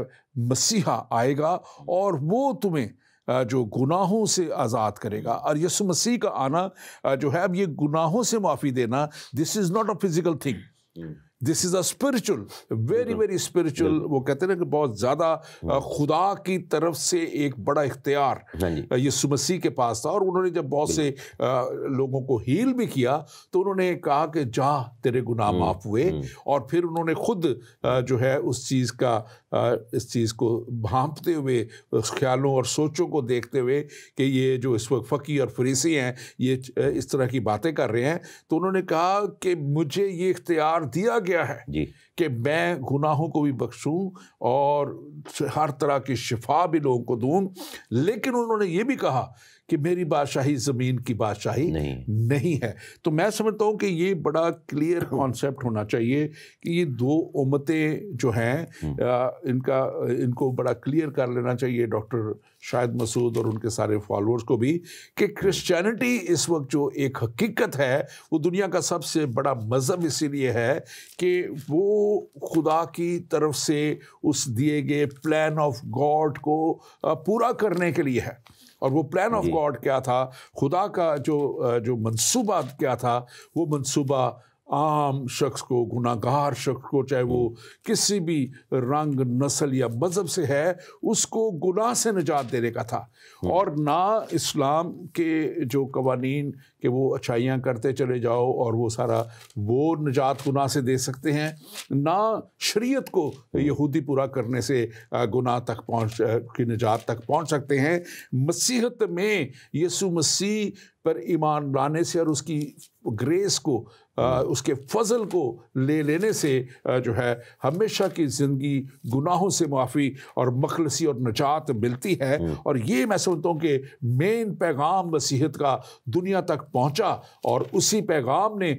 مسیحا آئے گا اور وہ تمہیں جو گناہوں سے آزاد کرے گا. اور یسوع مسیح کا آنا جو ہے, اب یہ گناہوں سے معافی دینا, this is not a physical thing, this is a spiritual, very very spiritual. وہ کہتے ہیں کہ بہت زیادہ خدا کی طرف سے ایک بڑا اختیار یسوع مسیح کے پاس تھا. اور انہوں نے جب بہت سے لوگوں کو ہیل بھی کیا تو انہوں نے کہا کہ جا تیرے گناہ معاف ہوئے, اور پھر انہوں نے خود جو ہے اس چیز کو بھانپتے ہوئے, اس خیالوں اور سوچوں کو دیکھتے ہوئے کہ یہ جو اس وقت فقی اور فریسی ہیں یہ اس طرح کی باتیں کر رہے ہیں, تو انہوں نے کہا کہ مجھے یہ اختیار دیا گیا ہے کہ میں گناہوں کو بھی بخشوں اور ہر طرح کی شفا بھی لوگوں کو دوں. لیکن انہوں نے یہ بھی کہا کہ میری بادشاہی زمین کی بادشاہی نہیں ہے. تو میں سمجھتا ہوں کہ یہ بڑا کلیئر کانسیپٹ ہونا چاہیے کہ یہ دو امتیں جو ہیں ان کو بڑا کلیئر کر لینا چاہیے ڈاکٹر شاہد مسعود اور ان کے سارے فالوورز کو بھی, کہ کرسچینٹی اس وقت جو ایک حقیقت ہے وہ دنیا کا سب سے بڑا مذہب اسی لیے ہے کہ وہ خدا کی طرف سے اس دیے گئے پلان آف گاڈ کو پورا کرنے کے لیے ہے. اور وہ پلان آف گاڈ کیا تھا, خدا کا جو منصوبہ کیا تھا, وہ منصوبہ عام شخص کو, گناہ گار شخص کو, چاہے وہ کسی بھی رنگ نسل یا مذہب سے ہے, اس کو گناہ سے نجات دینے کا تھا. اور نہ اسلام کے جو قوانین کہ وہ اچھائیاں کرتے چلے جاؤ اور وہ سارا وہ نجات گناہ سے دے سکتے ہیں, نہ شریعت کو یہودی پورا کرنے سے گناہ تک کی نجات تک پہنچ سکتے ہیں. مسیحت میں یسوع مسیح پر ایمان لانے سے اور اس کی گریس کو, اس کے فضل کو لے لینے سے جو ہے ہمیشہ کی زندگی, گناہوں سے معافی اور مخلصی اور نجات ملتی ہے. اور یہ میں سمجھتا ہوں کہ مین پیغام مسیحیت کا دنیا تک پہنچا, اور اسی پیغام نے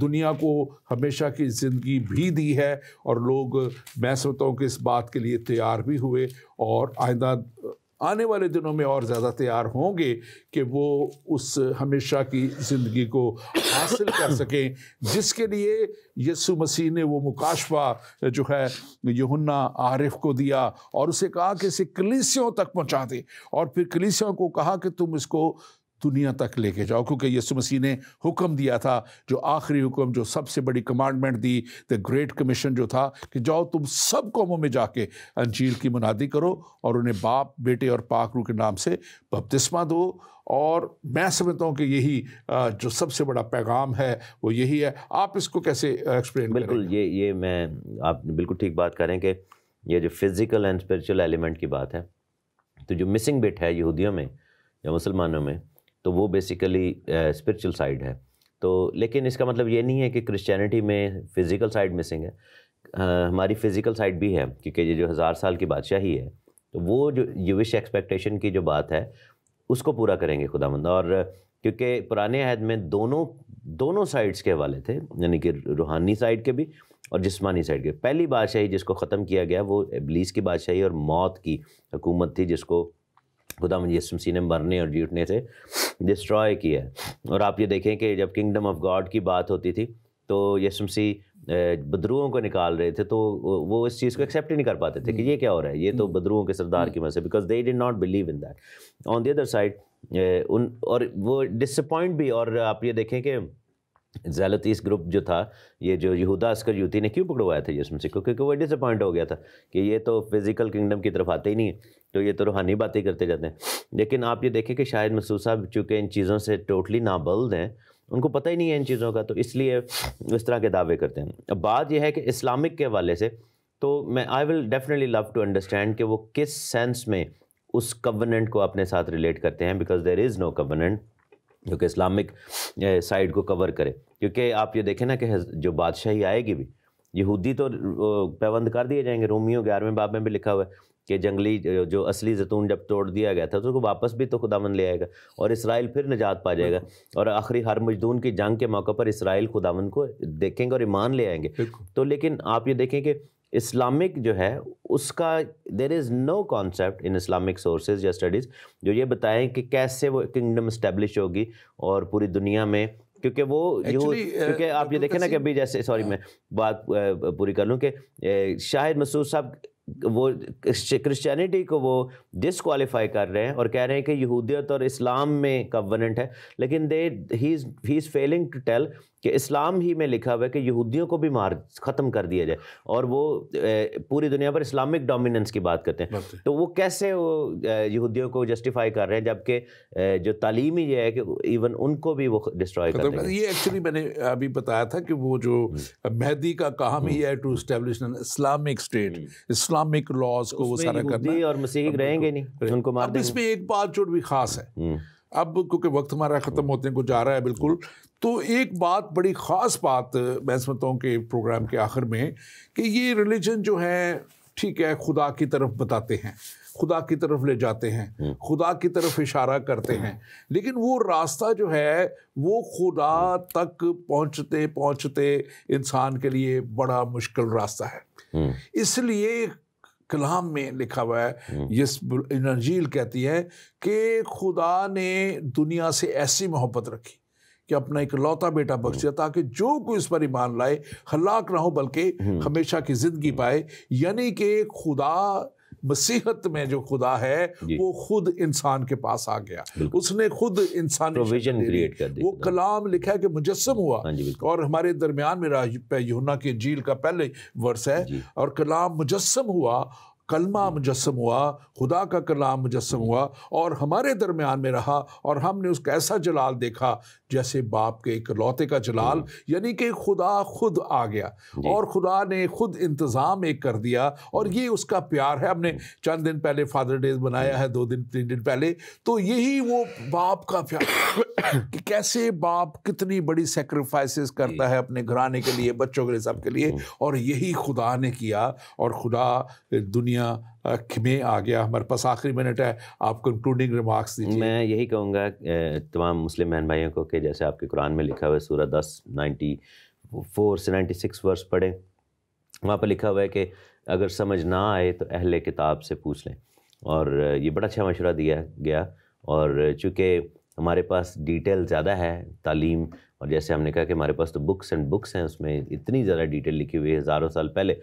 دنیا کو ہمیشہ کی زندگی بھی دی ہے. اور لوگ میں سمجھتا ہوں کہ اس بات کے لیے تیار بھی ہوئے, اور آئندہ آنے والے دنوں میں اور زیادہ تیار ہوں گے کہ وہ اس ہمیشہ کی زندگی کو حاصل کر سکیں جس کے لیے یسوع مسیح نے وہ مکاشفہ جو ہے یوحنا عارف کو دیا, اور اسے کہا کہ اسے کلیسیوں تک پہنچا دے, اور پھر کلیسیوں کو کہا کہ تم اس کو دنیا تک لے کے جاؤ, کیونکہ یسوع مسیح نے حکم دیا تھا, جو آخری حکم, جو سب سے بڑی commandment the, the great commission جو تھا کہ جاؤ تم سب قوموں میں جا کے انجیل کی منادی کرو اور انہیں باپ, بیٹے اور پاک روح کے نام سے بپتسمہ دو. اور میں سمجھتا ہوں کہ یہی جو سب سے بڑا پیغام ہے وہ یہی ہے. آپ اس کو کیسے ایکسپلین کریں؟ بالکل, یہ میں آپ بالکل ٹھیک بات کریں کہ یہ جو فزیکل اینڈ اسپرچل ایلیمنٹ کی بات ہے, تو جو مسنگ بٹ ہے یہودیوں میں یا مسلمانوں میں, تو وہ بیسیکلی اسپرچل سائڈ ہے. تو لیکن اس کا مطلب یہ نہیں ہے کہ کرسچینٹی میں فزیکل سائڈ مسنگ ہے. ہماری فزیکل سائڈ بھی ہے, کیونکہ یہ جو 1000 سال کی بادشاہی ہے, تو وہ جو یوش ایکسپیکٹیشن کی جو بات ہے اس کو پورا کریں گے خداوند. اور کیونکہ پرانے عہد میں دونوں سائڈس کے حوالے تھے, یعنی کہ روحانی سائڈ کے بھی اور جسمانی سائڈ کے. پہلی بادشاہی جس کو ختم کیا گیا وہ ابلیس کی بادشاہی اور موت کی حکومت تھی, جس کو خداوند یسوع مسیح نے مرنے اور جیتنے سے ڈسٹرائے کیا ہے. اور آپ یہ دیکھیں کہ جب کنگڈم آف گاڈ کی بات ہوتی تھی تو یسوع مسیح بدروؤں کو نکال رہے تھے, تو وہ اس چیز کو ایکسیپٹ ہی نہیں کر پاتے تھے کہ یہ کیا ہو رہا ہے, یہ تو بدروؤں کے سردار کی وجہ سے, because they did not believe in that. On the other side اور وہ ڈسپوائنٹ بھی. اور آپ یہ دیکھیں کہ زیلتیس گروپ جو تھا, یہ جو یہودا اسکریوتی نے کیوں پکڑوایا تھا یسوع مسیح کو, کیونکہ وہ ڈس اپوائنٹ ہو گیا تھا کہ یہ تو فزیکل کنگڈم کی طرف آتے ہی نہیں ہے, تو یہ تو روحانی باتیں کرتے جاتے ہیں. لیکن آپ یہ دیکھیں کہ شاہد مسعود صاحب چونکہ ان چیزوں سے ٹوٹلی نابلد ہیں, ان کو پتہ ہی نہیں ہے ان چیزوں کا, تو اس لیے اس طرح کے دعوے کرتے ہیں. اب بات یہ ہے کہ اسلامک کے حوالے سے تو میں I will definitely love to understand کہ وہ کس سینس میں اس کووننٹ کو اپنے ساتھ ریلیٹ کرتے ہیں, because there is know covenant جو کہ اسلامک سائڈ کو کور کرے. کیونکہ آپ یہ دیکھیں نا کہ جو بادشاہی آئے گی بھی, یہودی تو پیوند کر دیے جائیں گے. رومیو 11ویں باب میں بھی لکھا ہوا ہے کہ جنگلی جو اصلی زیتون جب توڑ دیا گیا تھا تو اس کو واپس بھی تو خداوند لے آئے گا, اور اسرائیل پھر نجات پا جائے گا. اور آخری ہر مجدون کی جنگ کے موقع پر اسرائیل خداوند کو دیکھیں گے اور ایمان لے آئیں گے. تو لیکن آپ یہ دیکھیں کہ اسلامک جو ہے اس کا دیر از نو کانسیپٹ ان اسلامک سورسز یا اسٹڈیز جو یہ بتائیں کہ کیسے وہ کنگڈم اسٹیبلش ہوگی اور پوری دنیا میں. کیونکہ وہ کیونکہ آپ یہ دیکھیں نا کہ ابھی جیسے سوری میں بات پوری کر لوں کہ شاہد مسعود صاحب وہ کرسچینٹی کو وہ ڈسکوالیفائی کر رہے ہیں اور کہہ رہے ہیں کہ یہودیت اور اسلام میں کووننٹ ہے, لیکن ہی از فیلنگ ٹو ٹیل کہ اسلام ہی میں لکھا ہوا ہے کہ یہودیوں کو بھی ختم کر دیا جائے, اور وہ پوری دنیا پر اسلامک ڈومیننس کی بات کرتے ہیں. تو وہ کیسے وہ یہودیوں کو جسٹیفائی کر رہے ہیں, جبکہ جو تعلیم ہی یہ ہے کہ ایون ان کو بھی وہ ڈسٹرائے کر دیں گے. یہ ایکچولی میں نے ابھی بتایا تھا کہ وہ جو مہدی کا کام ہی ہے to establish an Islamic state, Islamic laws کو وہ سارا کرنا ہے, اور مسیحی رہیں گے نہیں, ان کو مار دیں گے. اس میں ایک بات جو بھی خاص ہے, اب کیونکہ وقت ہمارا ختم ہوتے کو جا رہا ہے بالکل, تو ایک بات بڑی خاص بات میں سمجھتا ہوں کہ پروگرام کے آخر میں کہ یہ ریلیجن جو ہے ٹھیک ہے خدا کی طرف بتاتے ہیں, خدا کی طرف لے جاتے ہیں, خدا کی طرف اشارہ کرتے ہیں, لیکن وہ راستہ جو ہے وہ خدا تک پہنچتے پہنچتے انسان کے لیے بڑا مشکل راستہ ہے. اس لیے کلام میں لکھا ہوا ہے, یس انجیل کہتی ہے کہ خدا نے دنیا سے ایسی محبت رکھی کہ اپنا ایک لوتا بیٹا بخش دیا تاکہ جو کوئی اس پر ایمان لائے ہلاک نہ ہو بلکہ ہمیشہ کی زندگی پائے. یعنی کہ خدا مسیحت میں جو خدا ہے وہ خود انسان کے پاس آ گیا, اس نے خود انسانی پروویژن کریٹ کر دی. وہ کلام لکھا ہے کہ مجسم ہوا, اور ہمارے درمیان میں یوحنا کی انجیل کا پہلے ورس ہے, اور کلام مجسم ہوا, کلمہ مجسم ہوا, خدا کا کلام مجسم ہوا اور ہمارے درمیان میں رہا, اور ہم نے اس کا ایسا جلال دیکھا جیسے باپ کے اکلوتے کا جلال. یعنی کہ خدا خود آ گیا اور خدا نے خود انتظام ایک کر دیا, اور یہ اس کا پیار ہے. ہم نے چند دن پہلے فادر ڈیز بنایا ہے, 2-3 دن پہلے, تو یہی وہ باپ کا پیار کہ کیسے باپ کتنی بڑی سیکریفائسز کرتا ہے اپنے گھرانے کے لیے, بچوں کے لیے, سب کے لیے, اور یہی خدا نے کیا. اور خدا دنیا میں آ گیا. ہمارے پاس آخری منٹ ہے, آپ کنکلوڈنگ ریمارکس دیجیے. میں یہی کہوں گا تمام مسلم بہن بھائیوں کو کہ جیسے آپ کے قرآن میں لکھا ہوا ہے سورہ 10 94 سے 96 ورس پڑھیں, وہاں پہ لکھا ہوا ہے کہ اگر سمجھ نہ آئے تو اہل کتاب سے پوچھ لیں. اور یہ بڑا اچھا مشورہ دیا گیا, اور چونکہ ہمارے پاس ڈیٹیل زیادہ ہے تعلیم, اور جیسے ہم نے کہا کہ ہمارے پاس تو بکس اینڈ بکس ہیں, اس میں اتنی زیادہ ڈیٹیل لکھی ہوئی ہے, ہزاروں سال پہلے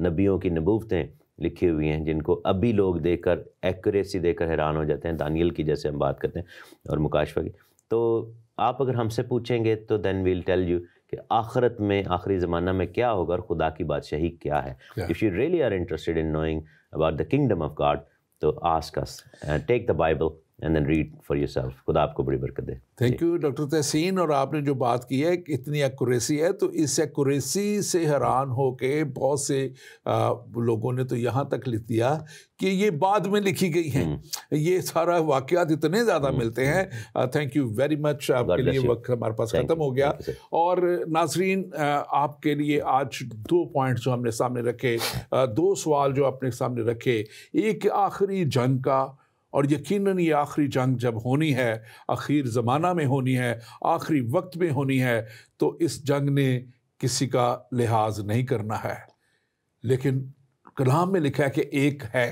نبیوں کی نبوتیں لکھی ہوئی ہیں جن کو ابھی لوگ دیکھ کر ایکوریسی دیکھ کر حیران ہو جاتے ہیں. دانیل کی جیسے ہم بات کرتے ہیں اور مکاشفہ کی. تو آپ اگر ہم سے پوچھیں گے تو دین ویل ٹیل یو کہ آخرت میں, آخری زمانہ میں کیا ہوگا اور خدا کی بادشاہی کیا ہے. If you really are interested in knowing about the kingdom of God تو ask us, take the Bible and then read for yourself. خدا آپ کو بڑی برکت دے. تھینک یو ڈاکٹر تحسین. اور آپ نے جو بات کی ہے کہ اتنی ایکوریسی ہے, تو اس ایکوریسی سے حیران ہو کے بہت سے لوگوں نے تو یہاں تک لکھ دیا کہ یہ بعد میں لکھی گئی ہیں. یہ سارا واقعات اتنے زیادہ ملتے ہیں. Thank you very much. آپ کے لیے وقت ہمارے پاس ختم ہو گیا. اور ناظرین, آپ کے لیے آج 2 پوائنٹس جو ہم نے سامنے رکھے, 2 سوال جو اپنے سامنے رکھے. ایک آخری جنگ کا, اور یقیناً یہ آخری جنگ جب ہونی ہے, آخر زمانہ میں ہونی ہے, آخری وقت میں ہونی ہے, تو اس جنگ نے کسی کا لحاظ نہیں کرنا ہے. لیکن کلام میں لکھا ہے کہ ایک ہے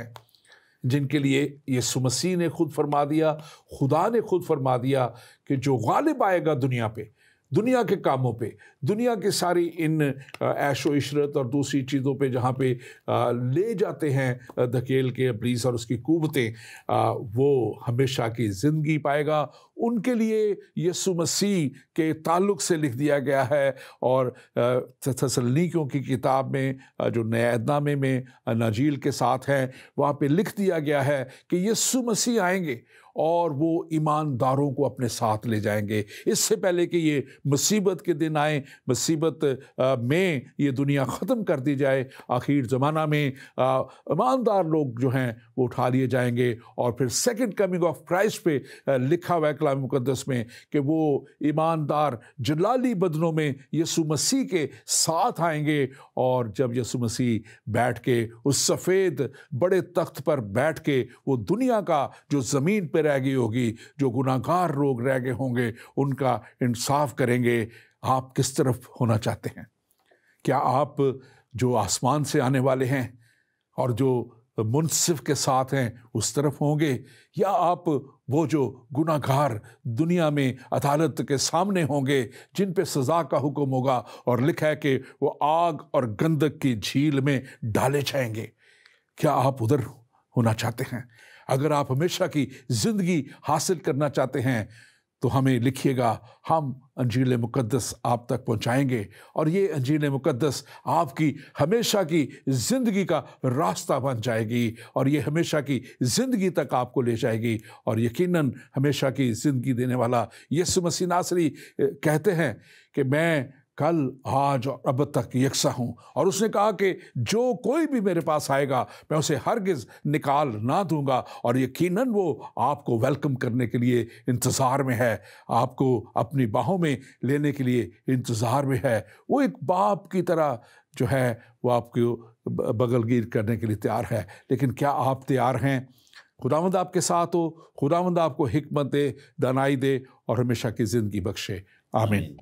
جن کے لیے یسوع مسیح نے خود فرما دیا, خدا نے خود فرما دیا کہ جو غالب آئے گا دنیا پہ, دنیا کے کاموں پہ, دنیا کے ساری ان عیش و عشرت اور دوسری چیزوں پہ جہاں پہ لے جاتے ہیں دھکیل کے ابلیس اور اس کی قوتیں, وہ ہمیشہ کی زندگی پائے گا. ان کے لیے یسوع مسیح کے تعلق سے لکھ دیا گیا ہے. اور تسلنیکیوں کی کتاب میں جو نئے عہد نامے میں اناجیل کے ساتھ ہیں, وہاں پہ لکھ دیا گیا ہے کہ یسوع مسیح آئیں گے اور وہ ایمانداروں کو اپنے ساتھ لے جائیں گے. اس سے پہلے کہ یہ مصیبت کے دن آئیں, مصیبت میں یہ دنیا ختم کر دی جائے, آخر زمانہ میں ایماندار لوگ جو ہیں وہ اٹھا لیے جائیں گے. اور پھر سیکنڈ کمنگ آف کرائسٹ پہ لکھا ہوا ہے کلام مقدس میں کہ وہ ایماندار جلالی بدنوں میں یسوع مسیح کے ساتھ آئیں گے. اور جب یسوع مسیح بیٹھ کے اس سفید بڑے تخت پر بیٹھ کے وہ دنیا کا جو زمین پہ رہ گئی ہوگی, جو گناہ گار لوگ رہ گئے ہوں گے, ان کا انصاف کریں گے. آپ کس طرف ہونا چاہتے ہیں؟ کیا آپ جو آسمان سے آنے والے ہیں اور جو منصف کے ساتھ ہیں اس طرف ہوں گے, یا آپ وہ جو گناہ گار دنیا میں عدالت کے سامنے ہوں گے جن پہ سزا کا حکم ہوگا اور لکھا ہے کہ وہ آگ اور گندک کی جھیل میں ڈالے جائیں گے؟ کیا آپ ادھر ہونا چاہتے ہیں؟ اگر آپ ہمیشہ کی زندگی حاصل کرنا چاہتے ہیں تو ہمیں لکھیے گا, ہم انجیل مقدس آپ تک پہنچائیں گے, اور یہ انجیل مقدس آپ کی ہمیشہ کی زندگی کا راستہ بن جائے گی, اور یہ ہمیشہ کی زندگی تک آپ کو لے جائے گی. اور یقیناً ہمیشہ کی زندگی دینے والا یسوع مسیح ناصری کہتے ہیں کہ میں کل آج اور اب تک یکساں ہوں, اور اس نے کہا کہ جو کوئی بھی میرے پاس آئے گا میں اسے ہرگز نکال نہ دوں گا. اور یقیناً وہ آپ کو ویلکم کرنے کے لیے انتظار میں ہے, آپ کو اپنی باہوں میں لینے کے لیے انتظار میں ہے. وہ ایک باپ کی طرح جو ہے وہ آپ کو بغل گیر کرنے کے لیے تیار ہے. لیکن کیا آپ تیار ہیں؟ خداوند آپ کے ساتھ ہو، خداوند آپ کو حکمت دے، دانائی دے اور ہمیشہ کی زندگی بخشے۔ آمین۔